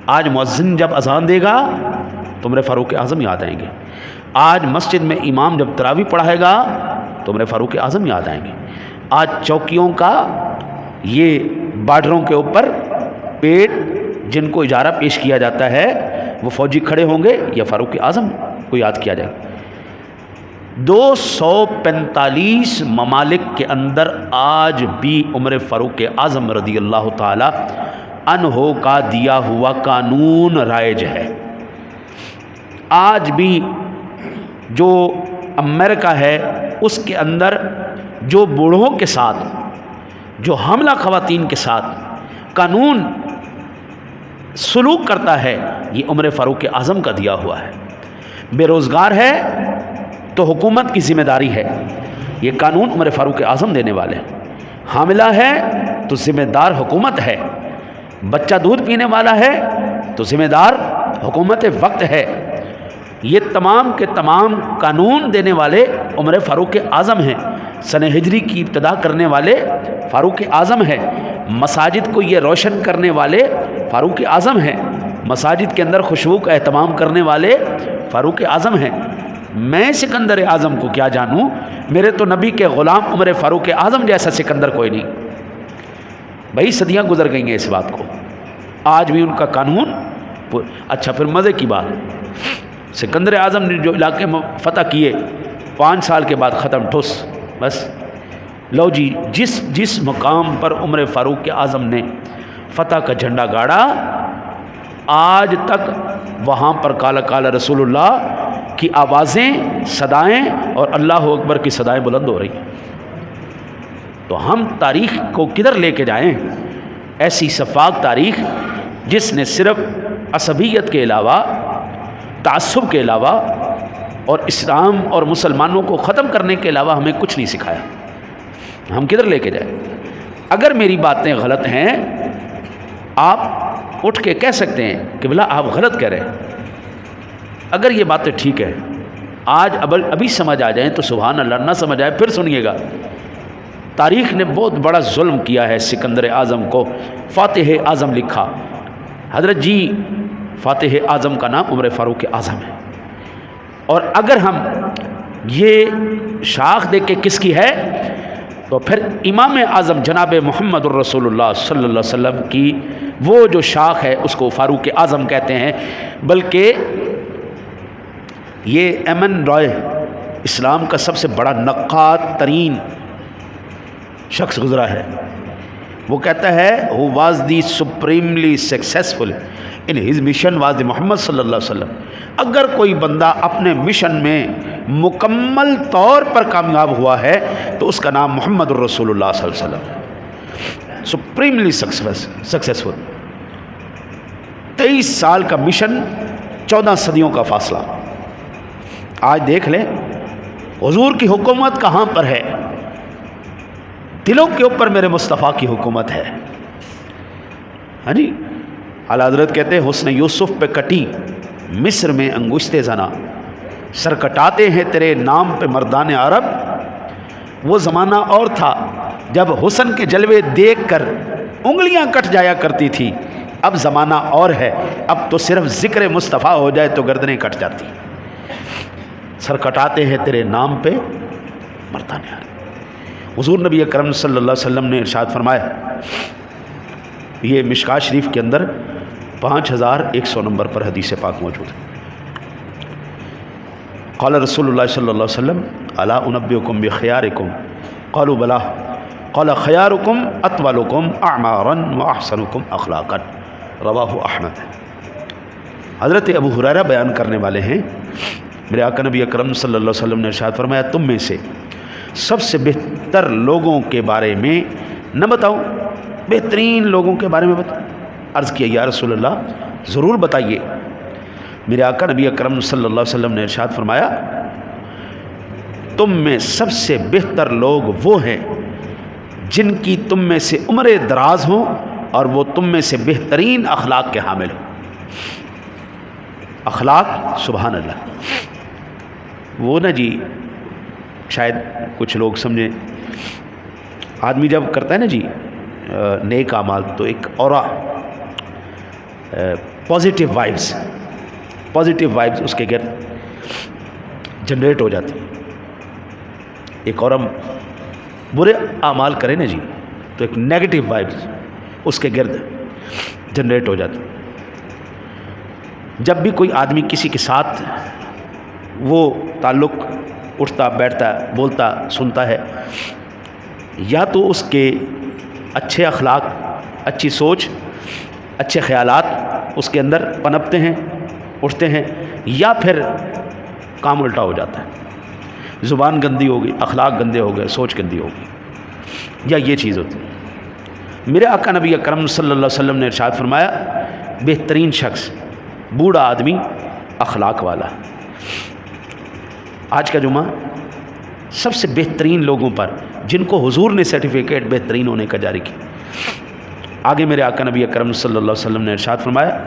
آج مؤذن جب اذان دے گا تو عمر فاروق اعظم یاد آئیں گے، آج مسجد میں امام جب تراویح پڑھائے گا تو عمر فاروق اعظم یاد آئیں گے، آج چوکیوں کا یہ بارڈروں کے اوپر پیٹ جن کو اجارہ پیش کیا جاتا ہے وہ فوجی کھڑے ہوں گے یا فاروق اعظم کو یاد کیا جائے گا۔ 245 ممالک کے اندر آج بھی عمر فاروق اعظم رضی اللہ تعالی عنہ کا دیا ہوا قانون رائج ہے۔ آج بھی جو امریکہ ہے اس کے اندر جو بوڑھوں کے ساتھ، جو حاملہ خواتین کے ساتھ قانون سلوک کرتا ہے، یہ عمر فاروق اعظم کا دیا ہوا ہے۔ بے روزگار ہے تو حکومت کی ذمہ داری ہے، یہ قانون عمر فاروق اعظم دینے والے ہیں۔ حاملہ ہے تو ذمہ دار حکومت ہے، بچہ دودھ پینے والا ہے تو ذمہ دار حکومت وقت ہے۔ یہ تمام کے تمام قانون دینے والے عمر فاروق اعظم ہیں، سنہ ہجری کی ابتدا کرنے والے فاروق اعظم ہیں، مساجد کو یہ روشن کرنے والے فاروق اعظم ہیں، مساجد کے اندر خوشبو کا اہتمام کرنے والے فاروق اعظم ہیں۔ میں سکندر اعظم کو کیا جانوں، میرے تو نبی کے غلام عمر فاروق اعظم جیسا سکندر کوئی نہیں۔ بھائی صدیاں گزر گئی ہیں اس بات کو، آج بھی ان کا قانون۔ اچھا پھر مزے کی بات، سکندر اعظم نے جو علاقے میں فتح کیے 5 سال کے بعد ختم ٹھس، بس لو جی جس مقام پر عمر فاروق اعظم نے فتح کا جھنڈا گاڑا، آج تک وہاں پر کالا کالا رسول اللہ کی آوازیں، صدائیں اور اللہ اکبر کی صدائیں بلند ہو رہی ہیں۔ تو ہم تاریخ کو کدھر لے کے جائیں؟ ایسی شفاف تاریخ جس نے صرف عصبیت کے علاوہ، تعصب کے علاوہ اور اسلام اور مسلمانوں کو ختم کرنے کے علاوہ ہمیں کچھ نہیں سکھایا، ہم کدھر لے کے جائیں؟ اگر میری باتیں غلط ہیں، آپ اٹھ کے کہہ سکتے ہیں کہ بلا آپ غلط کہہ رہے ہیں۔ اگر یہ باتیں ٹھیک ہے، آج ابھی سمجھ آ جائیں تو سبحان اللہ، نہ سمجھ آئے پھر سنیے گا۔ تاریخ نے بہت بڑا ظلم کیا ہے سکندر اعظم کو، فاتح اعظم لکھا۔ حضرت جی فاتح اعظم کا نام عمر فاروق اعظم ہے، اور اگر ہم یہ شاخ دیکھ کے کس کی ہے تو پھر امام اعظم جناب محمد الرسول اللہ صلی اللہ علیہ وسلم کی وہ جو شاخ ہے اس کو فاروق اعظم کہتے ہیں۔ بلکہ یہ ایمن رائے اسلام کا سب سے بڑا نقاد ترین شخص گزرا ہے، وہ کہتا ہے who was the supremely successful in his mission was the محمد صلی اللہ علیہ وسلم۔ اگر کوئی بندہ اپنے مشن میں مکمل طور پر کامیاب ہوا ہے تو اس کا نام محمد الرسول اللہ صلی اللہ علیہ وسلم، supremely successful۔ 23 سال کا مشن، 14 صدیوں کا فاصلہ۔ آج دیکھ لیں حضور کی حکومت کہاں پر ہے، دلوں کے اوپر میرے مصطفیٰ کی حکومت ہے۔ ہاں جی، اعلیٰ حضرت کہتے ہیں حسن یوسف پہ کٹی مصر میں انگشتے زنا، سر کٹاتے ہیں تیرے نام پہ مردان عرب۔ وہ زمانہ اور تھا جب حسن کے جلوے دیکھ کر انگلیاں کٹ جایا کرتی تھی، اب زمانہ اور ہے، اب تو صرف ذکر مصطفیٰ ہو جائے تو گردنیں کٹ جاتی۔ سر کٹاتے ہیں تیرے نام پہ مردان عرب۔ حضور نبی اکرم صلی اللہ علیہ وسلم نے ارشاد فرمایا، یہ مشکات شریف کے اندر 5100 نمبر پر حدیث پاک موجود ہے۔ قال رسول اللہ صلی اللہ علیہ وسلم الا انبئکم بخیارکم قالوا بلا قال خیارکم اطولکم اعمارا واحسنکم اخلاقا، رواہ احمد۔ حضرت ابو ہریرہ بیان کرنے والے ہیں، میرے آقا نبی اکرم صلی اللہ علیہ وسلم نے ارشاد فرمایا، تم میں سے سب سے بہتر لوگوں کے بارے میں نہ بتاؤں، بہترین لوگوں کے بارے میں بتاؤں؟ عرض کیا یا رسول اللہ ضرور بتائیے۔ میرے آقا نبی اکرم صلی اللہ علیہ وسلم نے ارشاد فرمایا، تم میں سب سے بہتر لوگ وہ ہیں جن کی تم میں سے عمریں دراز ہوں اور وہ تم میں سے بہترین اخلاق کے حامل ہوں۔ اخلاق، سبحان اللہ، وہ نا جی شاید کچھ لوگ سمجھیں، آدمی جب کرتا ہے نا جی نیک اعمال تو ایک اورا پازیٹیو وائبس اس کے گرد جنریٹ ہو جاتی ہے۔ ایک اور برے اعمال کرے نا جی تو ایک نیگیٹو وائبس اس کے گرد جنریٹ ہو جاتی۔ جب بھی کوئی آدمی کسی کے ساتھ وہ تعلق اٹھتا بیٹھتا بولتا سنتا ہے، یا تو اس کے اچھے اخلاق، اچھی سوچ، اچھے خیالات اس کے اندر پنپتے ہیں، اٹھتے ہیں، یا پھر کام الٹا ہو جاتا ہے۔ زبان گندی ہوگی، اخلاق گندے ہو گئے، سوچ گندی ہوگی، یا یہ چیز ہوتی ہے۔ میرے آقا نبی اکرم صلی اللہ علیہ وسلم نے ارشاد فرمایا بہترین شخص بوڑھا آدمی اخلاق والا۔ آج کا جمعہ سب سے بہترین لوگوں پر جن کو حضور نے سرٹیفکیٹ بہترین ہونے کا جاری کیا۔ آگے میرے آقا نبی اکرم صلی اللہ علیہ وسلم نے ارشاد فرمایا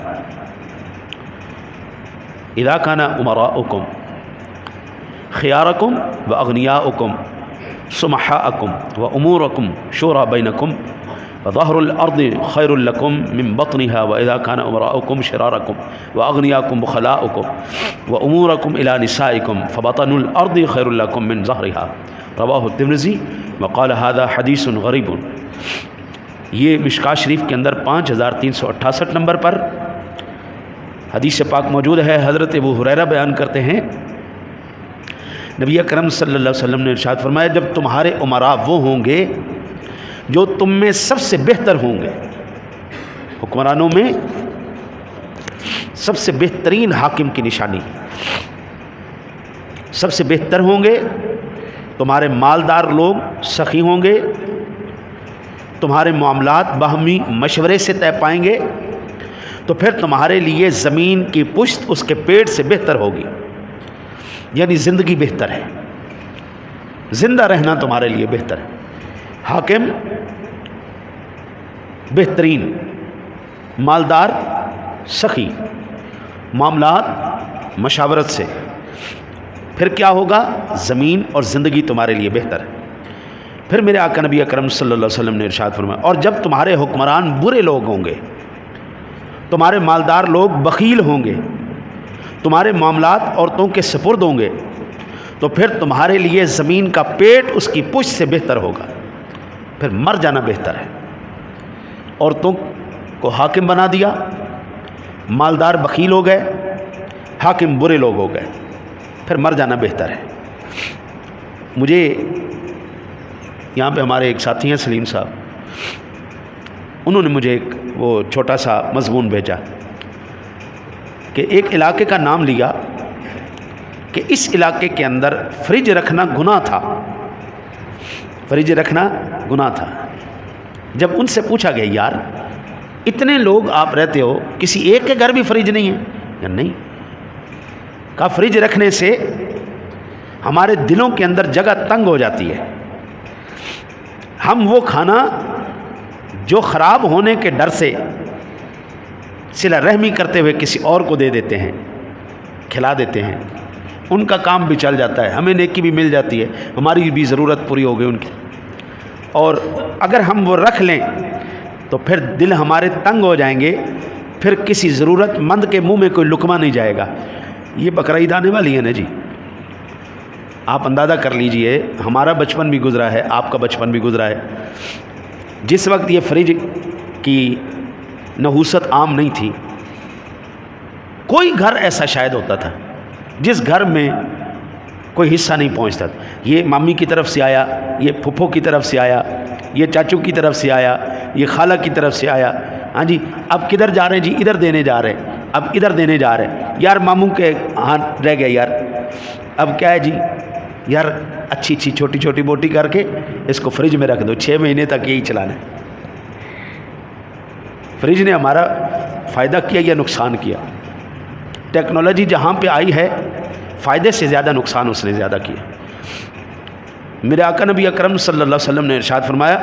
اذا کان امراؤکم خیارکم و اغنیاؤکم سمحاءکم و امورکم شورا بینکم وظہر الارض خیر لکم من بطنها واذا کان امراؤکم شرارکم واغنیاکم بخلاؤکم وامورکم الى نسائکم فبطن الارض خیر لکم من ظہرها رواہ الترمذی وقال هذا حدیث غریب۔ یہ مشکاۃ شریف کے اندر 5368 نمبر پر حدیث پاک موجود ہے۔ حضرت ابو ہریرہ بیان کرتے ہیں نبی اکرم صلی اللہ علیہ وسلم نے ارشاد فرمایا جب تمہارے امراء وہ ہوں گے جو تم میں سب سے بہتر ہوں گے، حکمرانوں میں سب سے بہترین حاکم کی نشانی سب سے بہتر ہوں گے، تمہارے مالدار لوگ سخی ہوں گے، تمہارے معاملات باہمی مشورے سے طے پائیں گے، تو پھر تمہارے لیے زمین کی پشت اس کے پیٹ سے بہتر ہوگی، یعنی زندگی بہتر ہے، زندہ رہنا تمہارے لیے بہتر ہے۔ حاکم بہترین، مالدار سخی، معاملات مشاورت سے، پھر کیا ہوگا؟ زمین اور زندگی تمہارے لیے بہتر ہے۔ پھر میرے آقا نبی اکرم صلی اللہ علیہ وسلم نے ارشاد فرمایا اور جب تمہارے حکمران برے لوگ ہوں گے، تمہارے مالدار لوگ بخیل ہوں گے، تمہارے معاملات عورتوں کے سپرد ہوں گے، تو پھر تمہارے لیے زمین کا پیٹ اس کی پشت سے بہتر ہوگا، پھر مر جانا بہتر ہے۔ عورتوں کو حاکم بنا دیا، مالدار بخیل ہو گئے، حاکم برے لوگ ہو گئے، پھر مر جانا بہتر ہے۔ مجھے یہاں پہ ہمارے ایک ساتھی ہیں سلیم صاحب، انہوں نے مجھے ایک وہ چھوٹا سا مضمون بھیجا کہ ایک علاقے کا نام لیا کہ اس علاقے کے اندر فریج رکھنا گناہ تھا، فریج رکھنا گناہ تھا۔ جب ان سے پوچھا گیا یار اتنے لوگ آپ رہتے ہو، کسی ایک کے گھر بھی فریج نہیں ہے؟ یا نہیں، کہا فریج رکھنے سے ہمارے دلوں کے اندر جگہ تنگ ہو جاتی ہے، ہم وہ کھانا جو خراب ہونے کے ڈر سے صلہ رحمی کرتے ہوئے کسی اور کو دے دیتے ہیں، کھلا دیتے ہیں، ان کا کام بھی چل جاتا ہے، ہمیں نیکی بھی مل جاتی ہے، ہماری بھی ضرورت پوری ہو گئی ان کی، اور اگر ہم وہ رکھ لیں تو پھر دل ہمارے تنگ ہو جائیں گے، پھر کسی ضرورت مند کے منہ میں کوئی لقمہ نہیں جائے گا۔ یہ بقرعید آنے والی ہے نا جی، آپ اندازہ کر لیجئے، ہمارا بچپن بھی گزرا ہے، آپ کا بچپن بھی گزرا ہے، جس وقت یہ فریج کی نحوست عام نہیں تھی، کوئی گھر ایسا شاید ہوتا تھا جس گھر میں کوئی حصہ نہیں پہنچتا تھا، یہ مامی کی طرف سے آیا، یہ پھپھو کی طرف سے آیا، یہ چاچو کی طرف سے آیا، یہ خالہ کی طرف سے آیا، ہاں جی اب کدھر جا رہے ہیں جی؟ ادھر دینے جا رہے ہیں، اب ادھر دینے جا رہے ہیں، یار ماموں کے ہاتھ رہ گئے یار، اب کیا ہے جی یار اچھی اچھی چھوٹی چھوٹی بوٹی کر کے اس کو فریج میں رکھ دو، 6 مہینے تک یہی چلانا ہے۔ فریج نے ہمارا فائدہ کیا یا نقصان کیا؟ ٹیکنالوجی جہاں پہ آئی ہے فائدے سے زیادہ نقصان اس نے زیادہ کیا۔ میرے آقا نبی اکرم صلی اللہ علیہ وسلم نے ارشاد فرمایا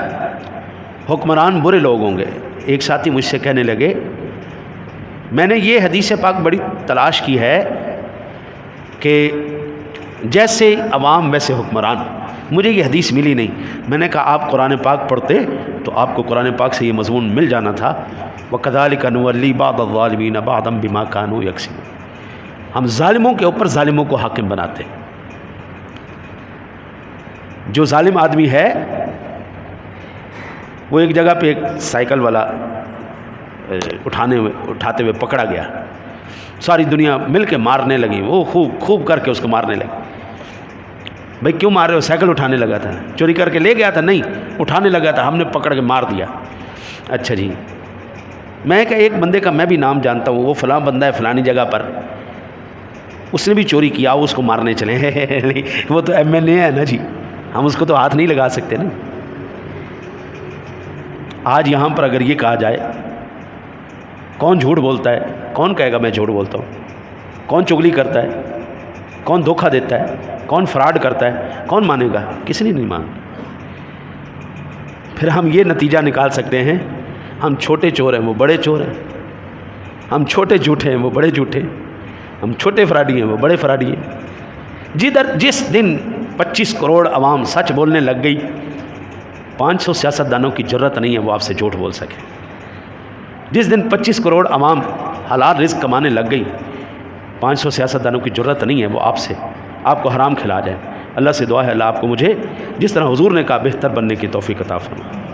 حکمران برے لوگ ہوں گے۔ ایک ساتھی مجھ سے کہنے لگے میں نے یہ حدیث پاک بڑی تلاش کی ہے کہ جیسے عوام ویسے حکمران، مجھے یہ حدیث ملی نہیں۔ میں نے کہا آپ قرآن پاک پڑھتے تو آپ کو قرآن پاک سے یہ مضمون مل جانا تھا، وَكَذَلِكَ نُوَلِّي بَعْضَ الظَّالِمِينَ بَعْضًا بِمَا كَانُوا يَكْسِبُونَ۔ ہم ظالموں کے اوپر ظالموں کو حاکم بناتے ہیں۔ جو ظالم آدمی ہے وہ ایک جگہ پہ ایک سائیکل والا اٹھاتے ہوئے پکڑا گیا، ساری دنیا مل کے مارنے لگی، وہ خوب کر کے اس کو مارنے لگی۔ بھائی کیوں مار رہے ہو؟ سائیکل اٹھانے لگا تھا، چوری کر کے لے گیا تھا؟ نہیں، اٹھانے لگا تھا، ہم نے پکڑ کے مار دیا۔ اچھا جی، میں کہ ایک بندے کا میں بھی نام جانتا ہوں، وہ فلاں بندہ ہے فلانی جگہ پر، اس نے بھی چوری کیا، وہ اس کو مارنے چلے نہیں، وہ تو MLA ہے نا جی، ہم اس کو تو ہاتھ نہیں لگا سکتے نا۔ آج یہاں پر اگر یہ کہا جائے کون جھوٹ بولتا ہے، کون کہے گا میں جھوٹ بولتا ہوں؟ کون چغلی کرتا ہے، کون دھوکہ دیتا ہے، کون فراڈ کرتا ہے، کون مانے گا؟ کسی نے نہیں مانا۔ پھر ہم یہ نتیجہ نکال سکتے ہیں، ہم چھوٹے چور ہیں وہ بڑے چور ہیں، ہم چھوٹے جھوٹے ہیں وہ بڑے جھوٹے، ہم چھوٹے فراڈی ہیں وہ بڑے فراڈی ہیں۔ جس دن 25 کروڑ عوام سچ بولنے لگ گئی، 500 سیاستدانوں کی ضرورت نہیں ہے وہ آپ سے جھوٹ بول سکے۔ جس دن 25 کروڑ عوام حلال رزق کمانے لگ گئی، 500 سیاستدانوں کی ضرورت نہیں ہے وہ آپ کو حرام کھلا جائے۔ اللہ سے دعا ہے اللہ آپ کو مجھے جس طرح حضور نے کہا بہتر بننے کی توفیق عطا فرمائے۔